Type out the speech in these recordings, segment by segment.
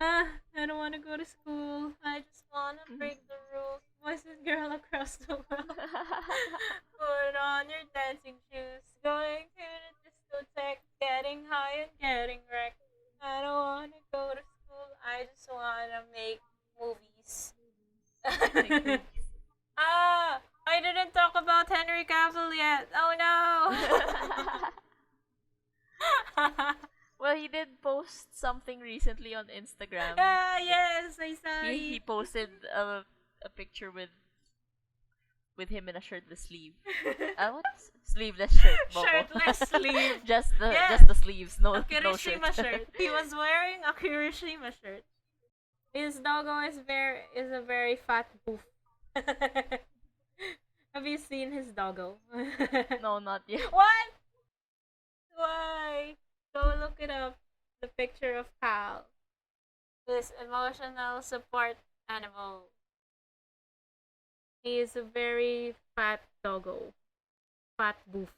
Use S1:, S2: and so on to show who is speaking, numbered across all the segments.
S1: I don't want to go to school. I just want to break the rules. Voice this girl across the world. Put on your dancing shoes. Going to the discotheque. Getting high and getting wrecked. I don't want to go to school. I just want to make movies.
S2: Make movies.
S1: I didn't talk about Henry Cavill yet. Oh no.
S2: Well, he did post something recently on Instagram.
S1: Yes, I saw
S2: He
S1: it.
S2: posted a picture with him in a shirtless sleeve. What? Sleeveless shirt. Bobo.
S1: Shirtless sleeve.
S2: just the
S1: Yeah.
S2: just the sleeves, no
S1: A
S2: no shirt.
S1: Kirishima shirt. He was wearing a Kirishima shirt. His doggo is a very fat boof. Have you seen his doggo?
S2: No, not yet.
S1: What? Why? Go look it up. The picture of Cal. This emotional support animal. He is a very fat doggo. Fat boof.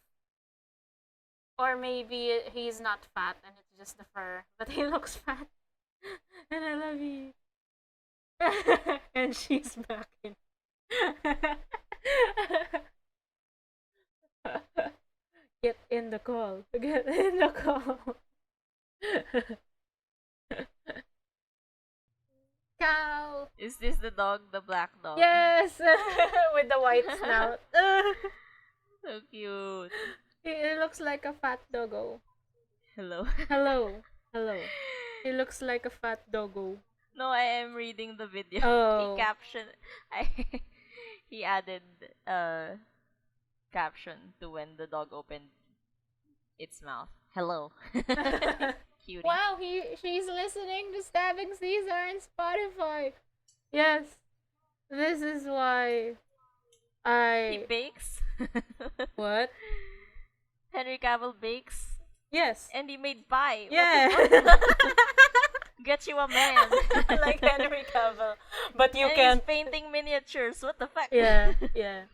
S1: Or maybe he's not fat and it's just the fur. But he looks fat. And I love it. And she's back in. Get in the call. Get in the call. Cow.
S2: Is this the dog, the black dog?
S1: Yes, with the white snout.
S2: So cute.
S1: It looks like a fat doggo.
S2: Hello.
S1: Hello, hello. He looks like a fat doggo.
S2: No, I am reading the video.
S1: Oh.
S2: He caption. I he added caption to when the dog opened its mouth. Hello. Cutie.
S1: Wow, she's listening to Stabbing Caesar on Spotify. Yes, this is why
S2: He
S1: I
S2: bakes.
S1: what?
S2: Henry Cavill bakes,
S1: Yes.
S2: and he made pie.
S1: Yeah.
S2: What the- Get you a man.
S1: Like Henry Cavill, but you
S2: and
S1: can't.
S2: he's painting miniatures. What the fuck?
S1: Yeah, yeah.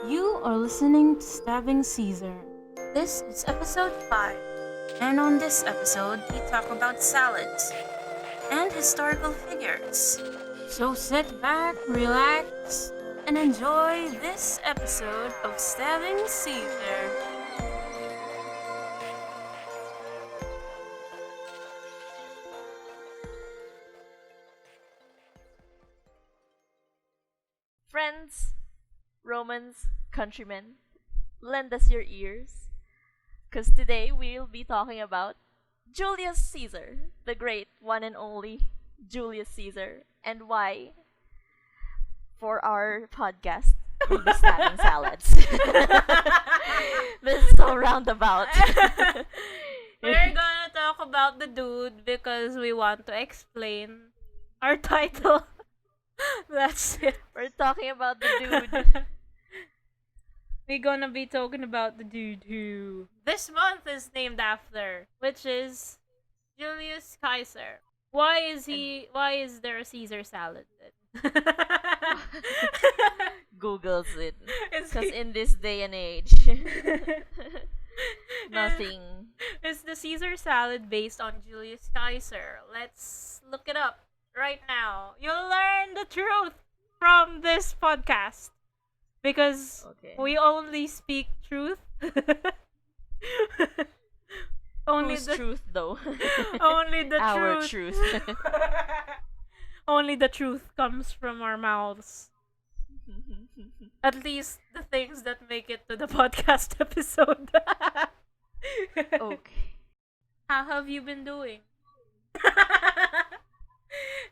S1: You are listening to Stabbing Caesar. This is episode 5. And on this episode, we talk about salads and historical figures. So sit back, relax, and enjoy this episode of Stabbing Caesar.
S2: Friends, Romans, countrymen, lend us your ears, because today we'll be talking about Julius Caesar, the great one and only Julius Caesar, and why, for our podcast, we'll be stabbing salads. This is so roundabout.
S1: We're gonna talk about the dude because we want to explain our title. That's it.
S2: We're talking about the dude.
S1: We're gonna be talking about the dude who this month is named after, which is Julius Caesar. Why is there a Caesar salad then?
S2: Googles it.
S1: Is
S2: Because
S1: he-
S2: in this day and age, nothing.
S1: Is the Caesar salad based on Julius Caesar? Let's look it up right now. You'll learn the truth from this podcast. Because
S2: Okay.
S1: we only speak truth. Only
S2: Whose
S1: the
S2: truth, though?
S1: only the
S2: Our
S1: truth.
S2: truth.
S1: Only the truth comes from our mouths. At least the things that make it to the podcast episode.
S2: Okay.
S1: How have you been doing?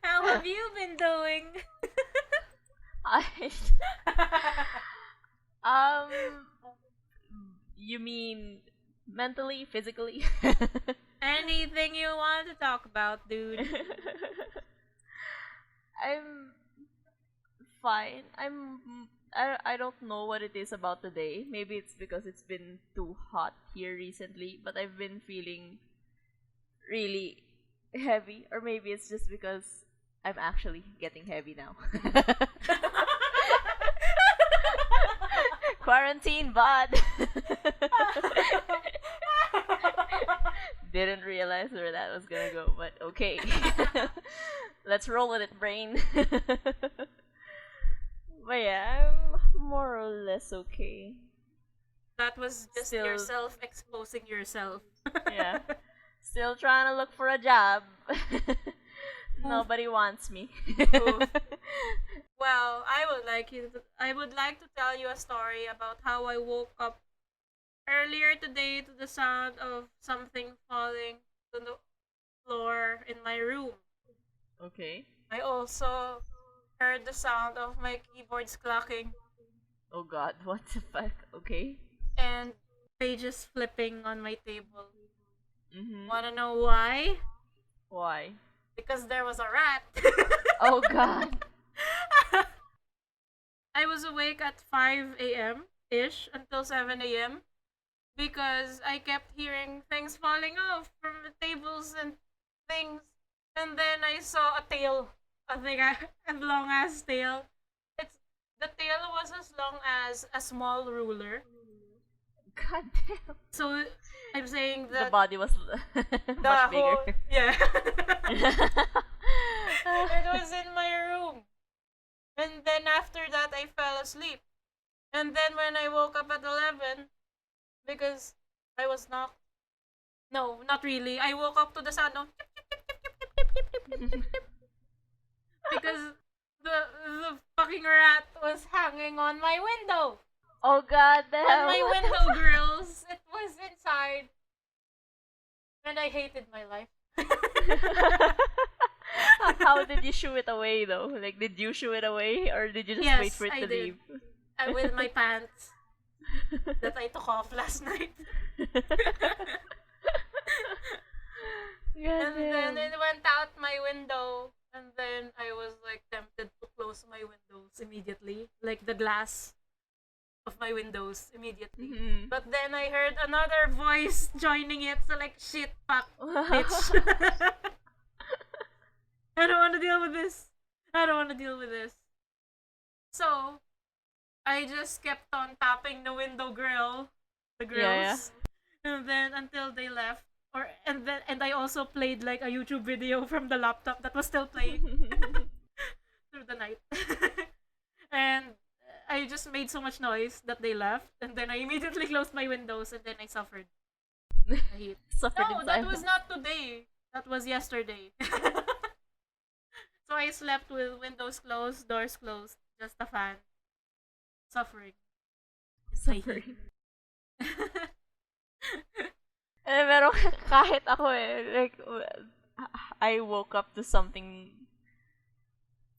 S1: How have you been doing?
S2: I, you mean mentally, physically?
S1: Anything you want to talk about, dude.
S2: I'm fine. I don't know what it is about today. Maybe it's because it's been too hot here recently, but I've been feeling really heavy, or maybe it's just because I'm actually getting heavy now. Quarantine, bud. Didn't realize where that was gonna go, but okay. Let's roll with it, brain. But yeah, I'm more or less okay.
S1: That was just
S2: Still,
S1: yourself exposing yourself.
S2: yeah. Still trying to look for a job. Nobody wants me.
S1: Oof. Well, I would like to tell you a story about how I woke up earlier today to the sound of something falling to the floor in my room.
S2: Okay.
S1: I also heard the sound of my keyboards clacking
S2: Oh god, what the fuck? Okay.
S1: and pages flipping on my table.
S2: Mm-hmm.
S1: Wanna know why?
S2: Why?
S1: Because there was a rat.
S2: Oh god.
S1: I was awake at 5 a.m. ish until 7 a.m. because I kept hearing things falling off from the tables and things. And then I saw a tail. A long ass tail. The tail was as long as a small ruler.
S2: God damn.
S1: So I'm saying
S2: The
S1: that
S2: body was much bigger.
S1: yeah. It was in my room. And then after that I fell asleep. And then when I woke up at 11 because I was knocked. No, not really. I woke up to the sound of because the fucking rat was hanging on my window.
S2: Oh god
S1: On
S2: damn.
S1: my window grills. It was inside. And I hated my life.
S2: How did you shoo it away though? Like, did you shoo it away or did you just
S1: Yes,
S2: wait for it
S1: I
S2: to
S1: did.
S2: leave?
S1: With my pants that I took off last night. And then it went out my window. And then I was like tempted to close my windows immediately. Like the glass of my windows immediately.
S2: Mhm.
S1: But then I heard another voice joining it. So like, shit, fuck, bitch. I don't want to deal with this. I don't want to deal with this. So, I just kept on tapping the window grill, the grills, and then until they left. And I also played like a YouTube video from the laptop that was still playing through the night. And I just made so much noise that they left, and then I immediately closed my windows, and then I suffered the heat.
S2: Suffered
S1: No,
S2: in
S1: that
S2: silence.
S1: was not today. That was yesterday. So I slept with windows closed, doors closed, just a fan. Suffering.
S2: Suffering. Pero kahit ako like, I woke up to something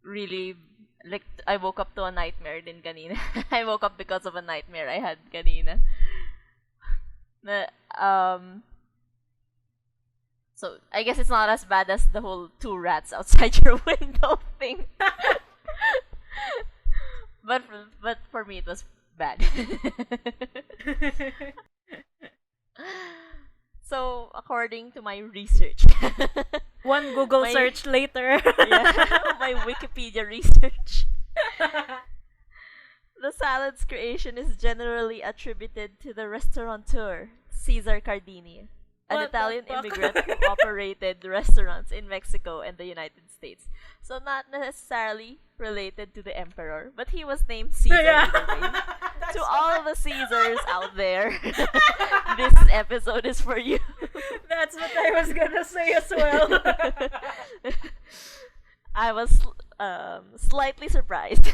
S2: really, like, I woke up to a nightmare din kanina. I woke up because of a nightmare I had kanina. So, I guess it's not as bad as the whole 2 rats outside your window thing. but for me, it was bad. So, according to my research,
S1: One Google
S2: My-
S1: search later.
S2: my Wikipedia research, the salad's creation is generally attributed to the restaurateur Cesar Cardini, an
S1: What the
S2: Italian
S1: fuck?
S2: immigrant who operated restaurants in Mexico and the United States. So not necessarily related to the emperor, but he was named Caesar either way. To all the Caesars out there, this episode is for you.
S1: That's what I was gonna say as well.
S2: I was slightly surprised.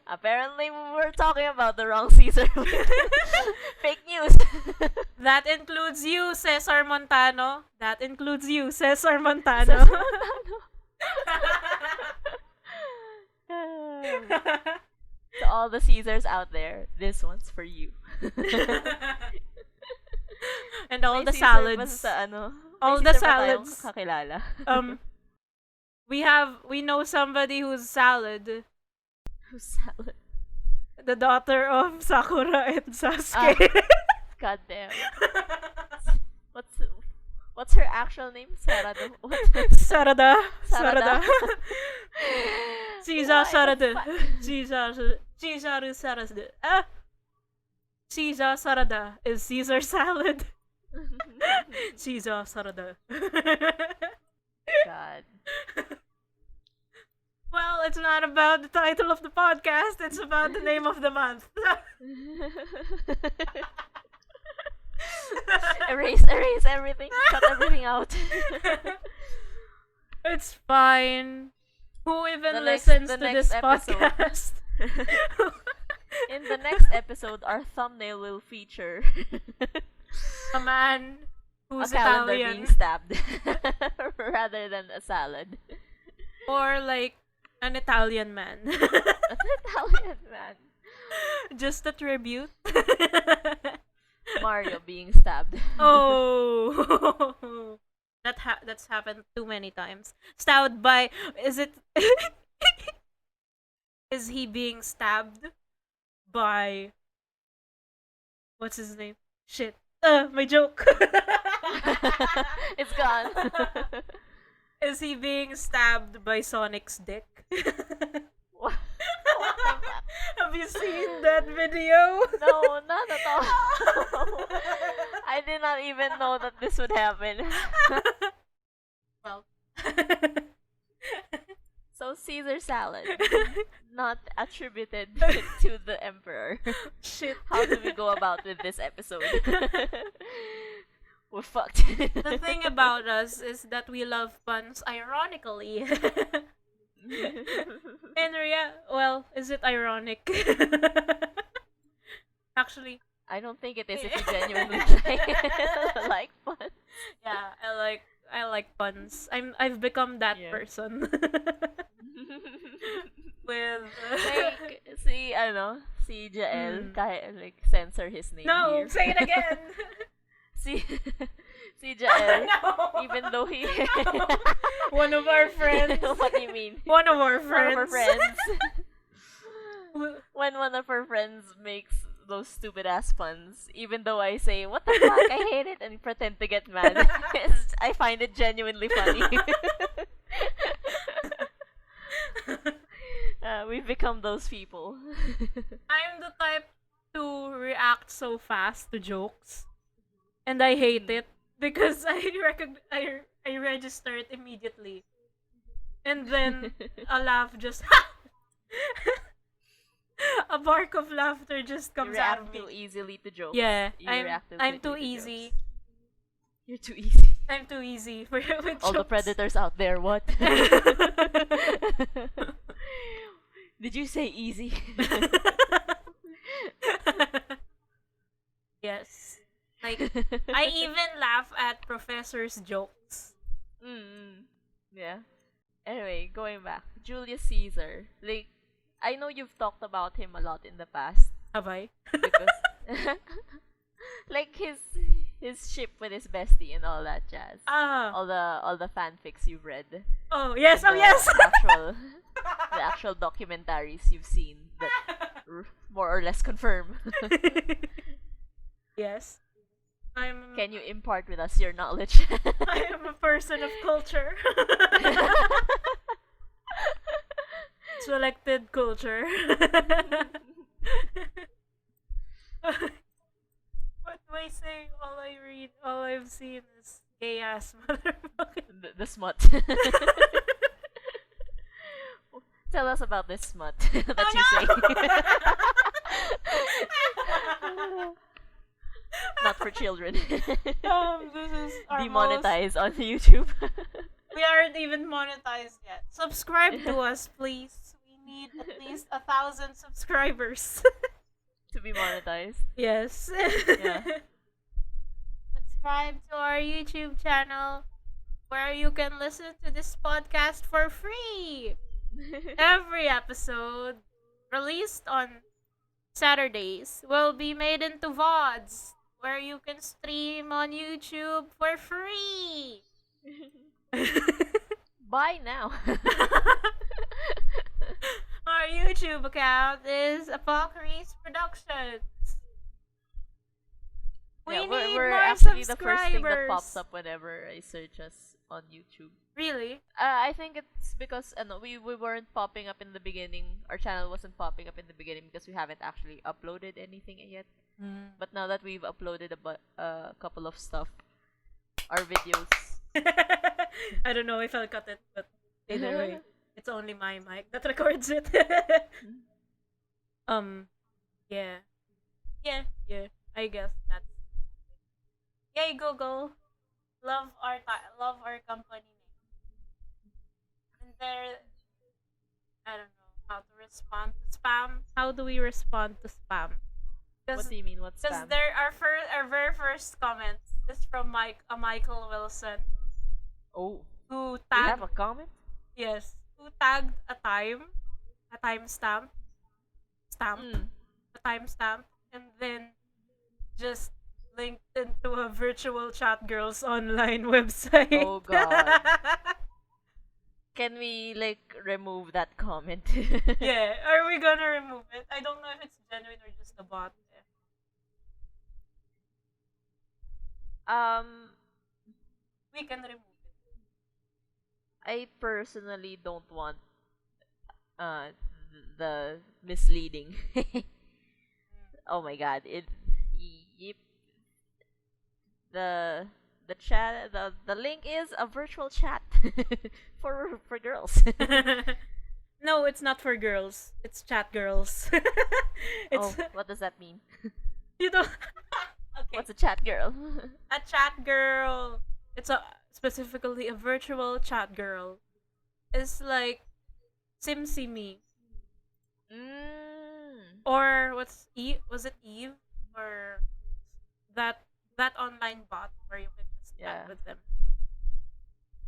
S2: Apparently, we're talking about the wrong Caesar. Fake news.
S1: That includes you, Cesar Montano. That includes you, Cesar Montano.
S2: Cesar Montano. To all the Caesars out there, this one's for you.
S1: And all
S2: May
S1: the
S2: Caesar ba
S1: salads.
S2: sa ano?
S1: All
S2: May
S1: the
S2: Caesar ba tayong
S1: salads.
S2: kakilala?
S1: We know somebody who's salad.
S2: Who's salad?
S1: The daughter of Sakura and Sasuke.
S2: God damn. What's What's her actual name? Sarada. What?
S1: Sarada.
S2: Sarada.
S1: Caesar Sarada. Caesar Sarada. Caesar Sarada is Caesar salad. Caesar Sarada.
S2: God.
S1: Well, it's not about the title of the podcast, it's about the name of the month.
S2: Erase everything. Cut everything out.
S1: It's fine. Who even
S2: The
S1: listens to
S2: next
S1: this
S2: episode.
S1: podcast?
S2: In the next episode, our thumbnail will feature
S1: A man
S2: a
S1: who's
S2: calendar
S1: Italian.
S2: being stabbed rather than a salad.
S1: Or like an Italian man.
S2: An Italian man.
S1: Just a tribute.
S2: Mario being stabbed.
S1: Oh. That's happened too many times. Stabbed by is he being stabbed by what's his name? Shit. My joke.
S2: It's gone.
S1: Is he being stabbed by Sonic's dick?
S2: What the fuck?
S1: Have you seen that video?
S2: No, not at all. I did not even know that this would happen.
S1: Well.
S2: So Caesar salad, not attributed to the emperor.
S1: Shit.
S2: How do we go about with this episode? We're fucked.
S1: The thing about us is that we love puns ironically. In well, is it ironic? Actually,
S2: I don't think it is if you genuinely like fun.
S1: yeah, I like puns. I've become that
S2: Yeah.
S1: person. With
S2: Like, see, I don't know, si Jael,
S1: Mm.
S2: like, censor his name
S1: no,
S2: here.
S1: say it again.
S2: Si, si Jael,
S1: No.
S2: even though he...
S1: One of our friends.
S2: What do you mean?
S1: One of our
S2: One
S1: friends.
S2: of her friends. When one of her friends makes those stupid ass puns, even though I say, what the fuck, I hate it, and pretend to get mad, I find it genuinely funny. We've become those people.
S1: I'm the type to react so fast to jokes, and I hate it because I register it immediately, and then a laugh just a bark of laughter just
S2: You
S1: comes out of
S2: react
S1: me.
S2: too easily to jokes.
S1: Yeah,
S2: You
S1: I'm
S2: react
S1: I'm too
S2: quickly to
S1: easy.
S2: jokes. You're too easy.
S1: I'm too easy for with
S2: All the
S1: jokes.
S2: predators out there, what? Did you say easy?
S1: Yes, like I even laugh at professors' jokes.
S2: Yeah. Anyway, going back. Julius Caesar. Like, I know you've talked about him a lot in the past.
S1: Have I?
S2: Because like his ship with his bestie and all that jazz.
S1: Ah.
S2: All the fanfics you've read.
S1: Oh yes.
S2: And
S1: Oh yes.
S2: the actual documentaries you've seen that more or less confirm.
S1: Yes.
S2: Can you impart with us your knowledge?
S1: I am a person of culture. Selected culture. What do I say? All I read, all I've seen is gay ass motherfucker.
S2: The smut. Tell us about this smut that you say. Not for children.
S1: This is our
S2: Demonetized on YouTube.
S1: We aren't even monetized yet. Subscribe to us, please. We need at least 1,000 subscribers.
S2: To be monetized.
S1: Yes.
S2: Yeah.
S1: Subscribe to our YouTube channel where you can listen to this podcast for free. Every episode released on Saturdays will be made into VODs where you can stream on YouTube for free.
S2: Buy now.
S1: Our YouTube account is Apokries Productions.
S2: Yeah,
S1: We need
S2: we're
S1: more
S2: actually the first thing that pops
S1: subscribers.
S2: up whenever I search us on YouTube.
S1: Really?
S2: I think it's because no, we weren't popping up in the beginning. Our channel wasn't popping up in the beginning because we haven't actually uploaded anything yet.
S1: Mm.
S2: But now that we've uploaded a couple of stuff, our videos.
S1: I don't know if I'll cut it, but either way, it's only my mic that records it. um, yeah, yeah. I guess that's. Yay, Google! Love our company name. And there, I don't know how to respond to spam. How do we respond to spam?
S2: What
S1: Because
S2: do you mean? What's
S1: because
S2: spam?
S1: there our very first comment is from Michael Wilson
S2: Oh,
S1: who
S2: we have
S1: tagged
S2: a comment.
S1: yes who tagged a timestamp stamp
S2: Mm.
S1: a timestamp and then just linked into a virtual chat girls online website.
S2: Oh God. Can we like remove that comment?
S1: Yeah, are we gonna remove it? I don't know if it's genuine or just a bot.
S2: um,
S1: We can remove it.
S2: I personally don't want the misleading. Oh my God! Yep, the the link is a virtual chat for girls.
S1: No, it's not for girls. It's chat girls.
S2: Oh,
S1: It's
S2: what does that mean?
S1: you don't. Okay,
S2: What's a chat girl?
S1: a chat girl. It's a specifically a virtual chat girl. It's like SimSimi
S2: Mm.
S1: or what's Eve? Was it Eve or that that online bot where you can just chat
S2: Yeah.
S1: with them?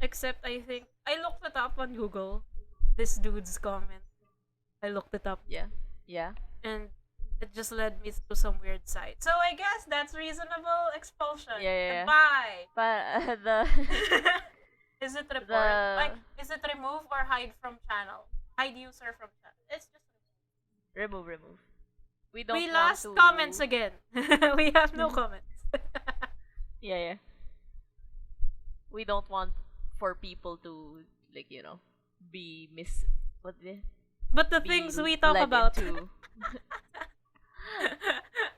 S1: Except I think I looked it up on Google. This dude's comment. I looked it up
S2: Yeah. Yeah.
S1: and it just led me to some weird site. So I guess that's reasonable expulsion.
S2: Yeah, yeah, yeah.
S1: Goodbye.
S2: But the
S1: Is it report?
S2: the
S1: Like, is it remove or hide from channel? Hide user from channel. It's just
S2: remove. We don't
S1: we
S2: want
S1: lost
S2: to.
S1: comments again. We have no comments.
S2: Yeah, yeah. We don't want for people to like be what the
S1: But the
S2: be
S1: things we talk
S2: led
S1: about.
S2: into.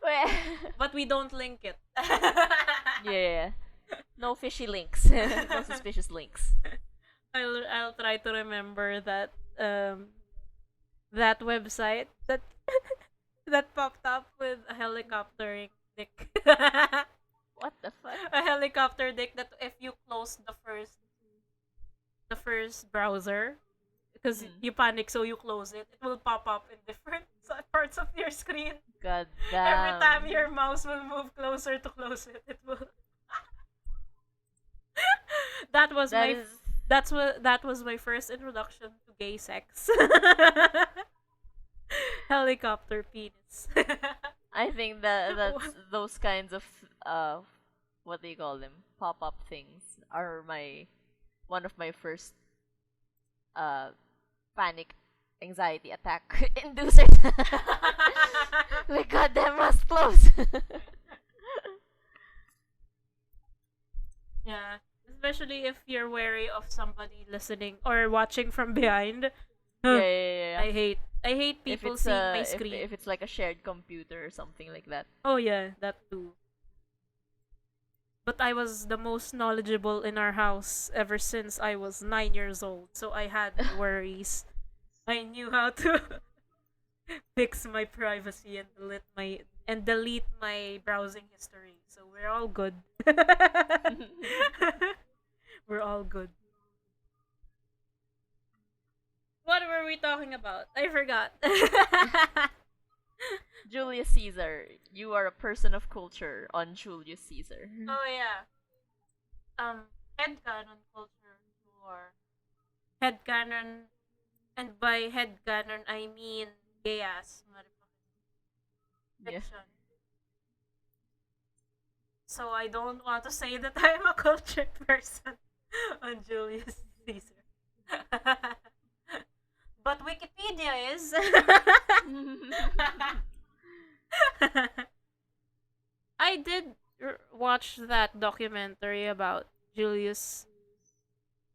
S2: Well,
S1: But we don't link it.
S2: yeah. No fishy links. No suspicious links.
S1: I'll try to remember that that website that that popped up with a helicopter dick.
S2: What the fuck?
S1: A helicopter dick that if you close the first browser because
S2: Mm.
S1: you panic so you close it, it will pop up in different parts of your screen.
S2: God
S1: Every time
S2: damn.
S1: your mouse will move closer to close it, it will. That was
S2: That
S1: my
S2: is
S1: that was my first introduction to gay sex. Helicopter penis.
S2: I think that's those kinds of what do you call them? Pop-up things are my one of my first uh panic anxiety attack inducers. Like goddamn must close.
S1: Yeah, especially if you're wary of somebody listening or watching from behind.
S2: Yeah,
S1: Huh.
S2: yeah.
S1: I hate
S2: If
S1: people
S2: it's
S1: seeing my
S2: if
S1: screen.
S2: if it's like a shared computer or something like that.
S1: Oh yeah, that too. But I was the most knowledgeable in our house ever since I was 9 years old, so I had no worries. I knew how to fix my privacy and delete my browsing history. So we're all good. We're all good. What were we talking about? I forgot.
S2: Julius Caesar, you are a person of culture on Julius Caesar.
S1: Oh yeah. Headcanon culture or headcanon, and by headcanon I mean gay ass motherfucking
S2: Yeah.
S1: fiction. So I don't want to say that I'm a cultured person on Julius Caesar. But Wikipedia is. I did watched that documentary about Julius.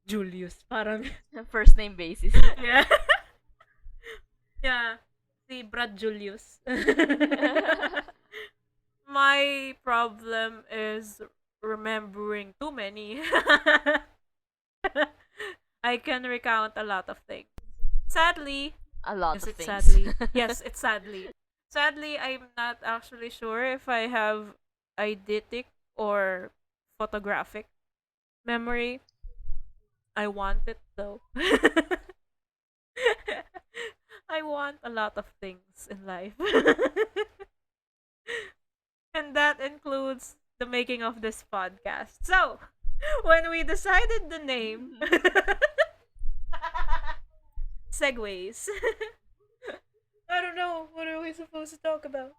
S1: Julius, parang
S2: First name basis.
S1: yeah, yeah, si Brad Julius. My problem is remembering too many. I can recount a lot of things. Sadly,
S2: A lot
S1: is
S2: of
S1: it
S2: things.
S1: sadly? Yes, it's sadly. Sadly, I'm not actually sure if I have eidetic or photographic memory. I want it though. I want a lot of things in life. And that includes the making of this podcast. So, when we decided the name, segues. I don't know. What are we supposed to talk about?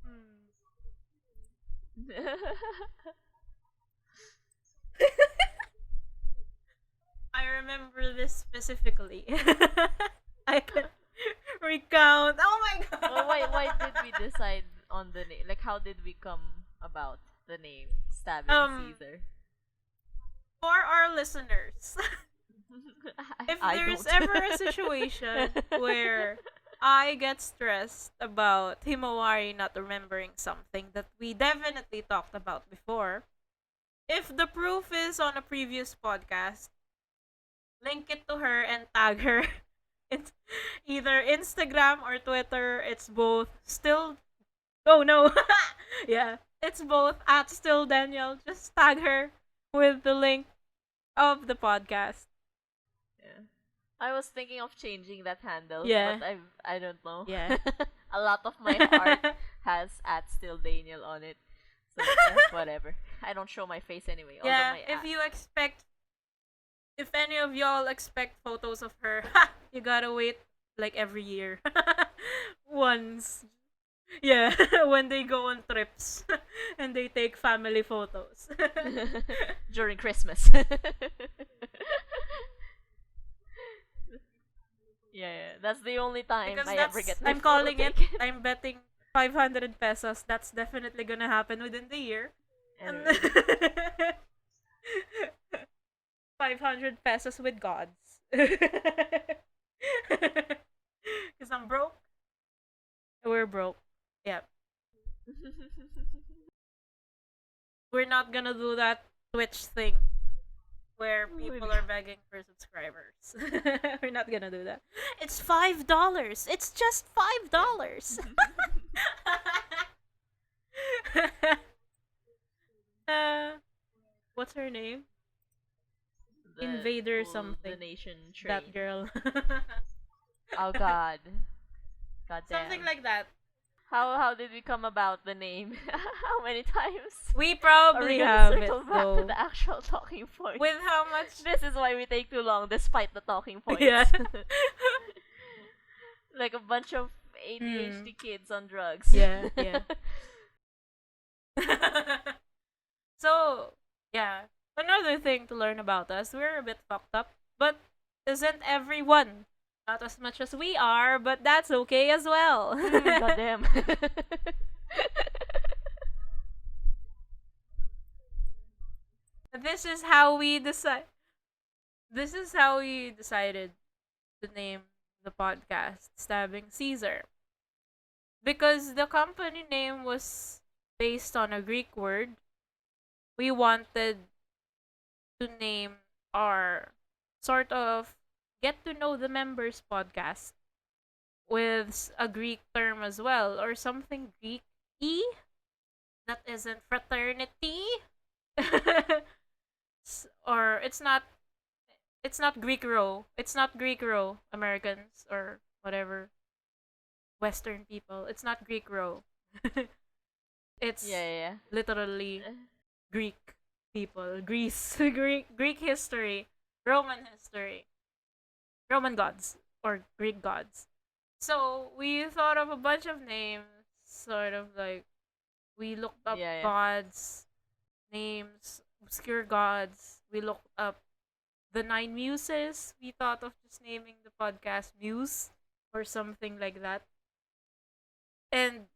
S1: Hmm. I remember this specifically. I can recount. Oh my
S2: Well, why
S1: god.
S2: did we decide on the name? Like, how did we come about the name Stabbing
S1: um
S2: Caesar?
S1: for our listeners, if
S2: I
S1: there's
S2: don't.
S1: ever a situation where I get stressed about Himawari not remembering something that we definitely talked about before, if the proof is on a previous podcast, link it to her and tag her. It's either Instagram or Twitter. It's both still. Oh no. Yeah. It's both at still Daniel. Just tag her with the link of the podcast.
S2: Yeah. I was thinking of changing that handle, but
S1: Yeah.
S2: I don't know.
S1: Yeah.
S2: A lot of my art has at still Daniel on it. So whatever. I don't show my face anyway, although
S1: Yeah.
S2: my
S1: If any of y'all expect photos of her, you gotta wait like every year. Once. Yeah, when they go on trips and they take family photos.
S2: during Christmas. Yeah, that's the only time
S1: Because
S2: I ever get my
S1: I'm
S2: photo
S1: calling it,
S2: taken.
S1: I'm betting 500 pesos. That's definitely gonna happen within the year. And
S2: Anyway,
S1: 500 pesos with gods. Because I'm broke. We're broke. Yep. We're not gonna do that Twitch thing where people are begging for subscribers. We're not gonna do that. It's $5. It's just $5. uh, what's her name?
S2: the
S1: Invader
S2: full
S1: something.
S2: donation
S1: That
S2: train.
S1: girl.
S2: Oh God, God
S1: Something
S2: damn.
S1: like that.
S2: How did we come about the name? How many times?
S1: We
S2: Are we
S1: probably
S2: gonna
S1: have it
S2: circle back to
S1: though.
S2: the actual talking point?
S1: With how much?
S2: This is why we take too long, despite the talking points.
S1: Yeah.
S2: Like a bunch of
S1: Mm.
S2: ADHD kids on drugs.
S1: Yeah, yeah. So, yeah. Another thing to learn about us, we're a bit fucked up, but isn't everyone? Not as much as we are, but that's okay as well.
S2: Goddamn.
S1: This is how we decide. This is how we decided to name the podcast Stabbing Caesar. Because the company name was based on a Greek word, we wanted to name our sort of get to know the members podcast with a Greek term as well, or something Greek y that isn't fraternity. Or it's not Greek row. It's not Greek row, Americans or whatever Western people. It's not Greek row. It's
S2: Yeah.
S1: literally Greek people, Greece, Greek history, Roman history, Roman gods or Greek gods. So we thought of a bunch of names, sort of like we looked up
S2: Yeah.
S1: gods, names, obscure gods. We looked up the nine muses. We thought of just naming the podcast Muse or something like that. And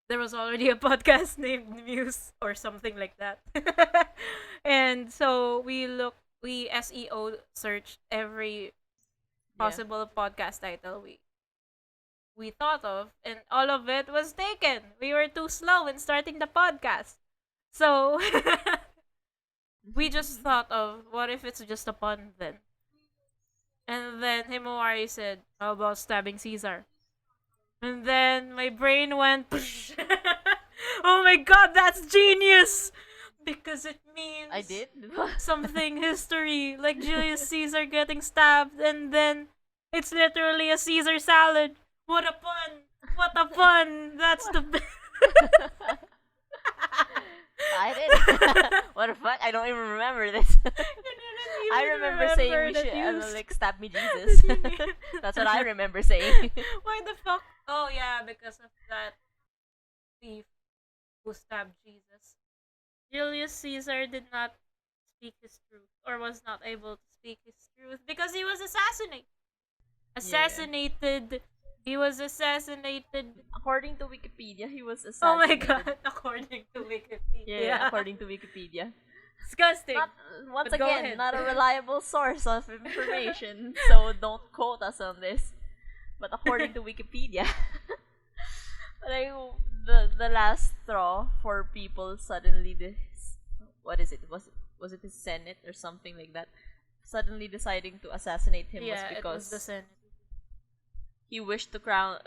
S1: there was already a podcast named Muse or something like that. And so we SEO searched every
S2: Yeah.
S1: possible podcast title we thought of, and all of it was taken. We were too slow in starting the podcast. So we just thought of, what if it's just a pun then? And then Himawari said, how about stabbing Caesar? And then my brain went, oh my god, that's genius! Because it means
S2: I did.
S1: something history, like Julius Caesar getting stabbed, and then it's literally a Caesar salad. What a pun! What a pun! That's the
S2: I did. What the fuck? I don't even remember this. I remember saying we
S1: that
S2: should
S1: you
S2: like stab me Jesus. That's what I remember saying.
S1: Why the fuck? Oh yeah, because of that thief who stabbed Jesus. Julius Caesar did not speak his truth, or was not able to speak his truth, because he was assassinated. Assassinated. He was assassinated.
S2: According to Wikipedia, he was
S1: Oh my
S2: assassinated.
S1: god, according to Wikipedia.
S2: Yeah, according to Wikipedia.
S1: Disgusting.
S2: Not once
S1: But go
S2: again,
S1: ahead.
S2: not a reliable source of information, so don't quote us on this. But according to Wikipedia, like the last straw for people suddenly this, what is it? Was it the Senate or something like that? Suddenly deciding to assassinate him was
S1: Yeah, it
S2: because
S1: was the Senate.
S2: he wished to crown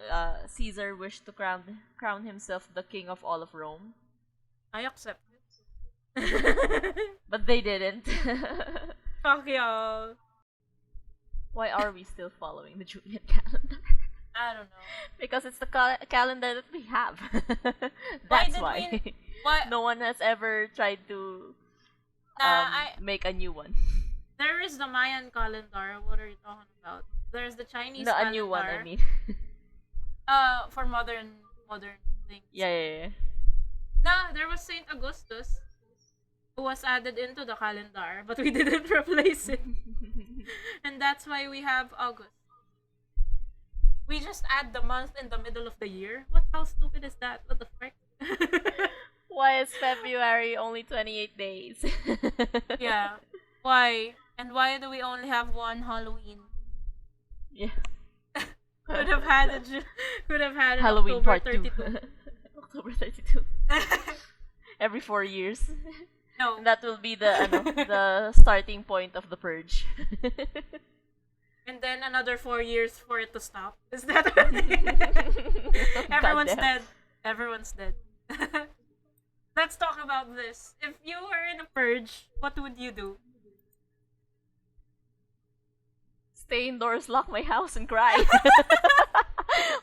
S2: Caesar wished to crown himself the king of all of Rome,
S1: I accept it.
S2: but they didn't.
S1: Fuck y'all.
S2: Why are we still following the Julian calendar?
S1: I don't know.
S2: Because it's the calendar that we have.
S1: Why
S2: That's
S1: did
S2: why.
S1: Why?
S2: No one has ever tried to
S1: Nah,
S2: make a new one.
S1: there is the Mayan calendar. What are you talking about? There's the Chinese
S2: No,
S1: calendar.
S2: a new one, I mean.
S1: For modern things.
S2: Yeah.
S1: Nah, there was Saint Augustus, who was added into the calendar, but we didn't replace it. And that's why we have August. We just add the month in the middle of the year. How stupid is that? What the frick?
S2: Why is February only 28 days?
S1: Yeah. Why? And why do we only have one Halloween?
S2: Yeah.
S1: Could have had an
S2: Halloween
S1: October
S2: part 2.
S1: 32.
S2: October 32. Every 4 years.
S1: No.
S2: And that will be the starting point of the purge.
S1: And then another 4 years for it to stop. Is that Everyone's
S2: Goddamn.
S1: dead. Everyone's dead. Let's talk about this. If you were in a purge, what would you do?
S2: Stay indoors, lock my house, and cry.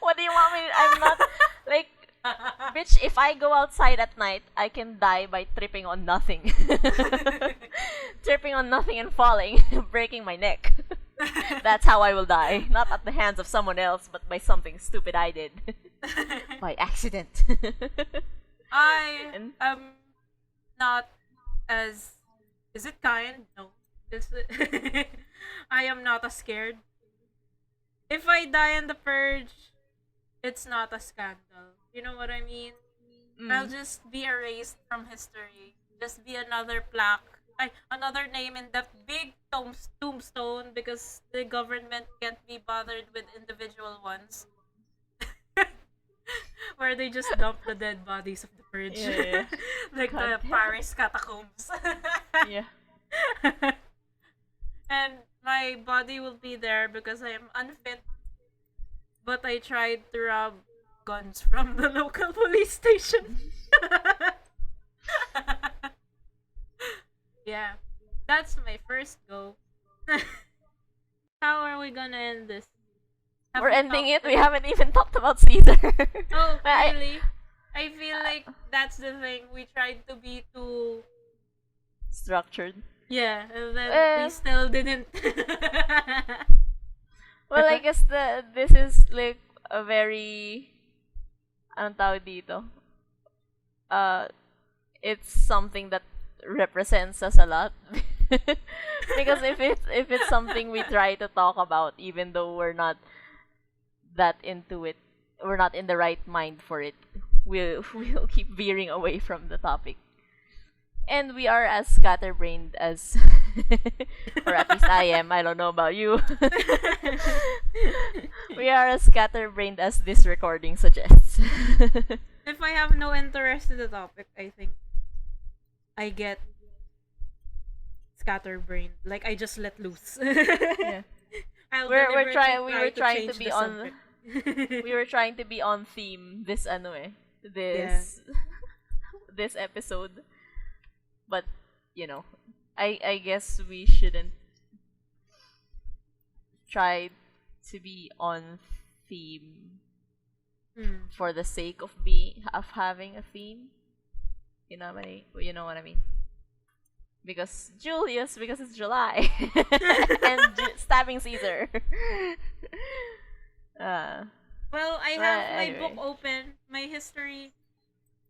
S2: What do you want me? I'm not like, bitch. If I go outside at night, I can die by tripping on nothing, tripping on nothing and falling, breaking my neck. That's how I will die. Not at the hands of someone else, but by something stupid I did by accident.
S1: I
S2: And-
S1: am not as. Is it kind? No. I am not as scared. If I die in the purge, it's not a scandal. You know what I mean? I'll just be erased from history. Just be another plaque. Another name in that big tombstone, because the government can't be bothered with individual ones. Where they just dump the dead bodies of the purge.
S2: Yeah.
S1: Like the
S2: Goddamn.
S1: Paris catacombs.
S2: Yeah.
S1: And my body will be there because I am unfit. But I tried to rob guns from the local police station. Yeah. That's my first go. How are we gonna end this? Have
S2: We're
S1: we
S2: ending
S1: talked-
S2: it. We haven't even talked about Caesar.
S1: Oh,
S2: I-
S1: really? I feel like that's the thing. We tried to be too...
S2: Structured.
S1: Yeah, and then
S2: Eh.
S1: we still didn't.
S2: Well, I guess this is like a very, anong tawag dito? It's something that represents us a lot. Because if it's something we try to talk about, even though we're not that into it, we're not in the right mind for it, we'll keep veering away from the topic. And we are as scatterbrained as, or at least I am. I don't know about you. We are as scatterbrained as this recording suggests.
S1: If I have no interest in the topic, I think I get scatterbrained. Like I just let loose.
S2: Yeah.
S1: I'll
S2: We're
S1: deliberately
S2: trying. We
S1: try
S2: were
S1: to
S2: trying to
S1: change
S2: be
S1: the
S2: on.
S1: subject.
S2: We were trying to be on theme.
S1: Yeah.
S2: This episode. But you know, I guess we shouldn't try to be on theme
S1: Hmm.
S2: for the sake of having a theme. You know what I mean? Because because it's July, and stabbing Caesar. uh,
S1: Well, I have my book
S2: anyway.
S1: open, my history.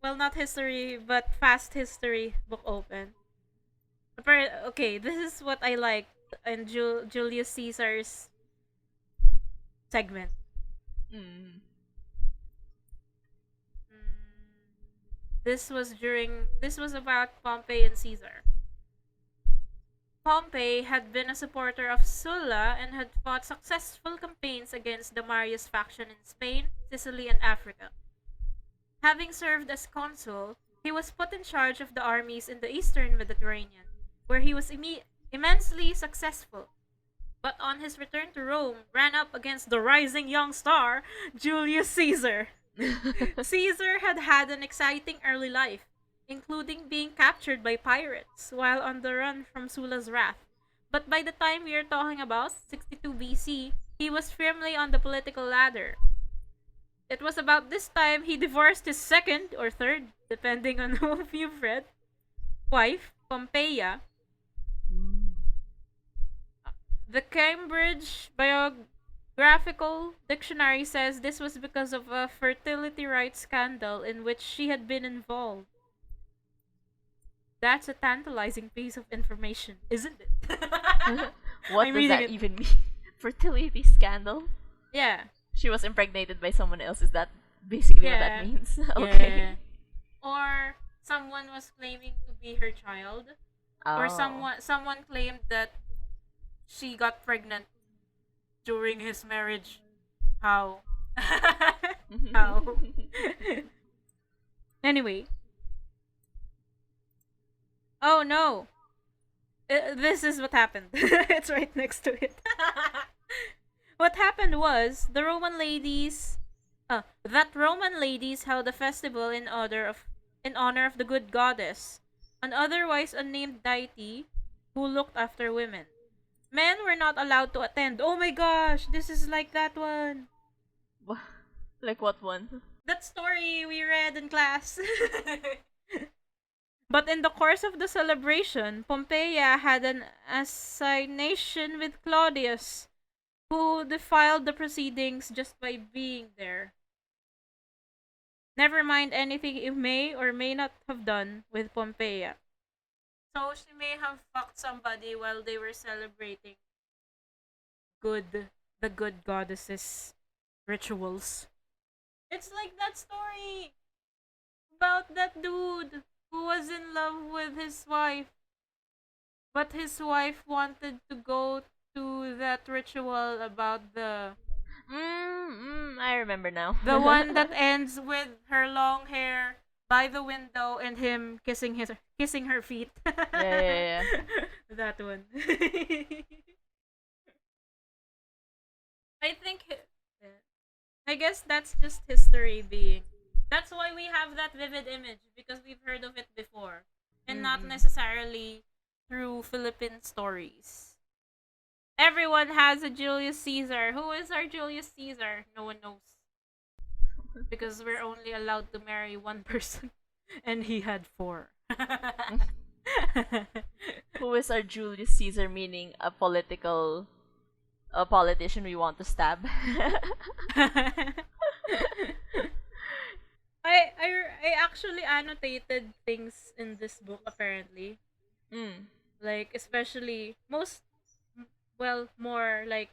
S1: Well, not history, but fast history book open. Okay, this is what I like in Julius Caesar's segment.
S2: Mm.
S1: This was about Pompey and Caesar. Pompey had been a supporter of Sulla and had fought successful campaigns against the Marius faction in Spain, Sicily, and Africa. Having served as consul, he was put in charge of the armies in the eastern Mediterranean, where he was immensely successful. But on his return to Rome, ran up against the rising young star, Julius Caesar. Caesar had had an exciting early life, including being captured by pirates while on the run from Sulla's wrath. But by the time we are talking about, 62 BC, he was firmly on the political ladder. It was about this time he divorced his second or third, depending on who you've read, wife, Pompeia. The Cambridge Biographical Dictionary says this was because of a fertility rights scandal in which she had been involved. That's a tantalizing piece of information, isn't it?
S2: What
S1: I'm
S2: does
S1: reading
S2: that
S1: it.
S2: even mean? Fertility scandal?
S1: Yeah.
S2: She was impregnated by someone else. Is that basically what that
S1: Yeah.
S2: means?
S1: Yeah.
S2: Okay.
S1: Or someone was claiming to be her child. Or
S2: Oh.
S1: someone claimed that she got pregnant during his marriage. How? How? Anyway. Oh no. This is what happened. It's right next to it. What happened was that Roman ladies held a festival in honor of the good goddess, an otherwise unnamed deity who looked after women. Men were not allowed to attend. Oh my gosh, this is like that one.
S2: Like what one?
S1: That story we read in class. But in the course of the celebration, Pompeia had an assignation with Claudius, who defiled the proceedings just by being there. Never mind anything he may or may not have done with Pompeia. So she may have fucked somebody while they were celebrating good the good goddesses rituals. It's like that story about that dude who was in love with his wife, but his wife wanted to go to that ritual about
S2: I remember now.
S1: the one that ends with her long hair by the window and him kissing her feet.
S2: Yeah.
S1: That one. I think I guess that's just history being. That's why we have that vivid image because we've heard of it before and not
S2: Mm-mm.
S1: necessarily through Philippine stories. Everyone has a Julius Caesar. Who is our Julius Caesar? No one knows because we're only allowed to marry one person and he had four.
S2: Who is our Julius Caesar? Meaning a politician we want to stab.
S1: I actually annotated things in this book apparently.
S2: Mm.
S1: Like especially more like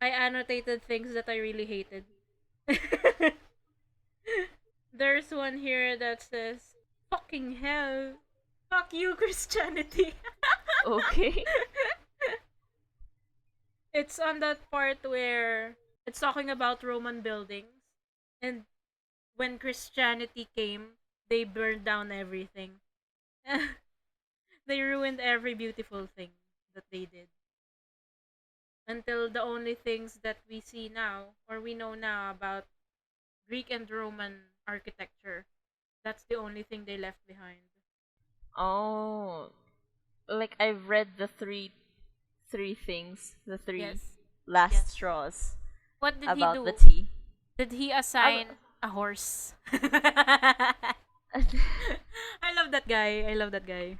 S1: I annotated things that I really hated. there's one here that says, "Fucking hell, fuck you, Christianity."
S2: Okay.
S1: It's on that part where it's talking about Roman buildings, and when Christianity came, they burned down everything. They ruined every beautiful thing that they did. Until the only things that we see now, or we know now about Greek and Roman architecture, that's the only thing they left behind.
S2: Oh, like I've read the three things, the three
S1: Yes.
S2: last
S1: Yes.
S2: straws
S1: What did he
S2: about the
S1: do?
S2: tea.
S1: Did he
S2: Um,
S1: assign a horse? I love that guy. I love that guy.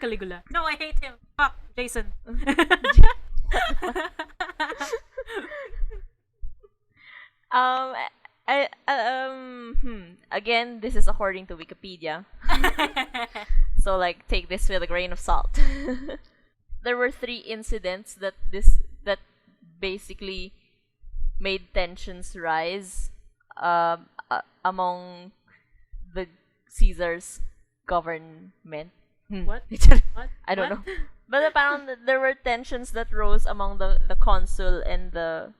S1: Caligula. No, I hate him. Fuck, Jason.
S2: what the fuck? Um, Again, this is according to Wikipedia, so like take this with a grain of salt. There were three incidents that basically made tensions rise among the Caesar's government.
S1: What? What?
S2: I don't
S1: What?
S2: know. But apparently there were tensions that rose among the consul and the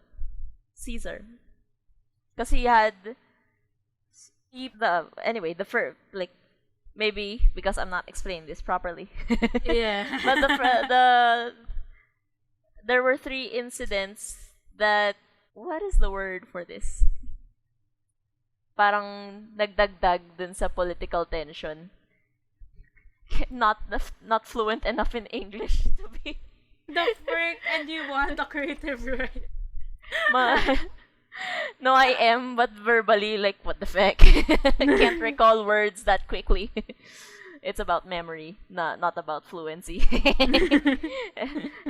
S2: Caesar. Because he had the anyway the like maybe because I'm not explaining this properly.
S1: Yeah.
S2: But the there were three incidents that what is the word for this? Parang nagdagdag dun sa political tension. Not fluent enough in English to be
S1: The frick, and you want a creative right?
S2: ma- No, I am, but verbally, like, what the fuck? I can't recall words that quickly. It's about memory, not about fluency.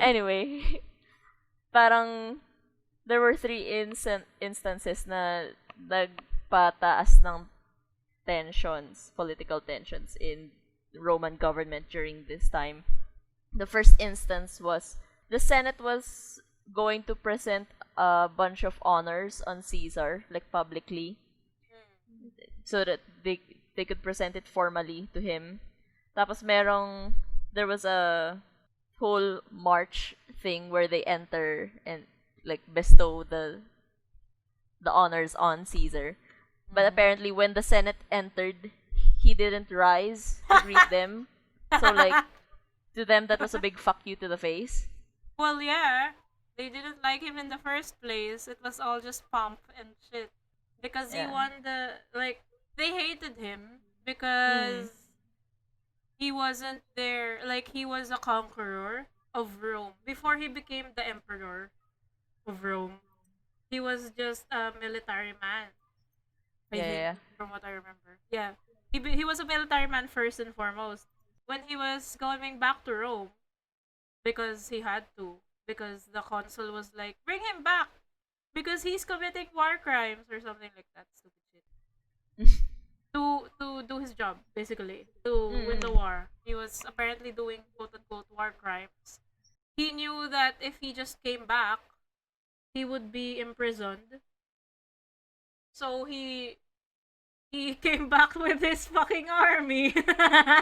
S2: Anyway, parang there were three instances na nagpataas ng political tensions in Roman government during this time. The first instance was the Senate was going to present a bunch of honors on Caesar, like publicly, so that they could present it formally to him. Tapos there was a whole march thing where they enter and like bestow the honors on Caesar. But apparently when the Senate entered, he didn't rise to greet them. So like to them that was a big fuck you to the face.
S1: Well, yeah. They didn't like him in the first place. It was all just pomp and shit. Because he
S2: Yeah.
S1: won they hated him
S2: Mm.
S1: because he wasn't there. Like, he was a conqueror of Rome. Before he became the emperor of Rome, he was just a military man, I
S2: Yeah,
S1: think,
S2: yeah.
S1: from what I remember. Yeah. He was a military man first and foremost. When he was going back to Rome, because he had to, because the consul was like, bring him back because he's committing war crimes or something like that. Stupid shit. To do his job, basically, to win the
S2: Mm.
S1: war. He was apparently doing quote unquote war crimes. He knew that if he just came back, he would be imprisoned. So he came back with his fucking army.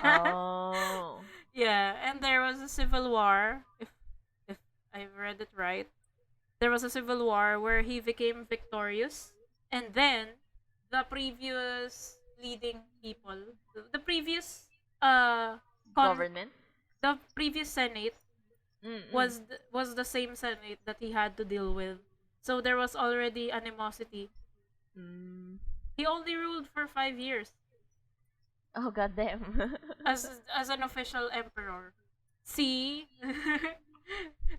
S2: Oh.
S1: Yeah, and there was a civil war. If I've read it right, there was a civil war where he became victorious, and then the previous leading people, the previous con
S2: Government?
S1: the previous senate
S2: Mm-mm.
S1: was the same senate that he had to deal with. So there was already animosity.
S2: Mm.
S1: He only ruled for 5 years
S2: Oh, goddamn.
S1: as an official emperor. See?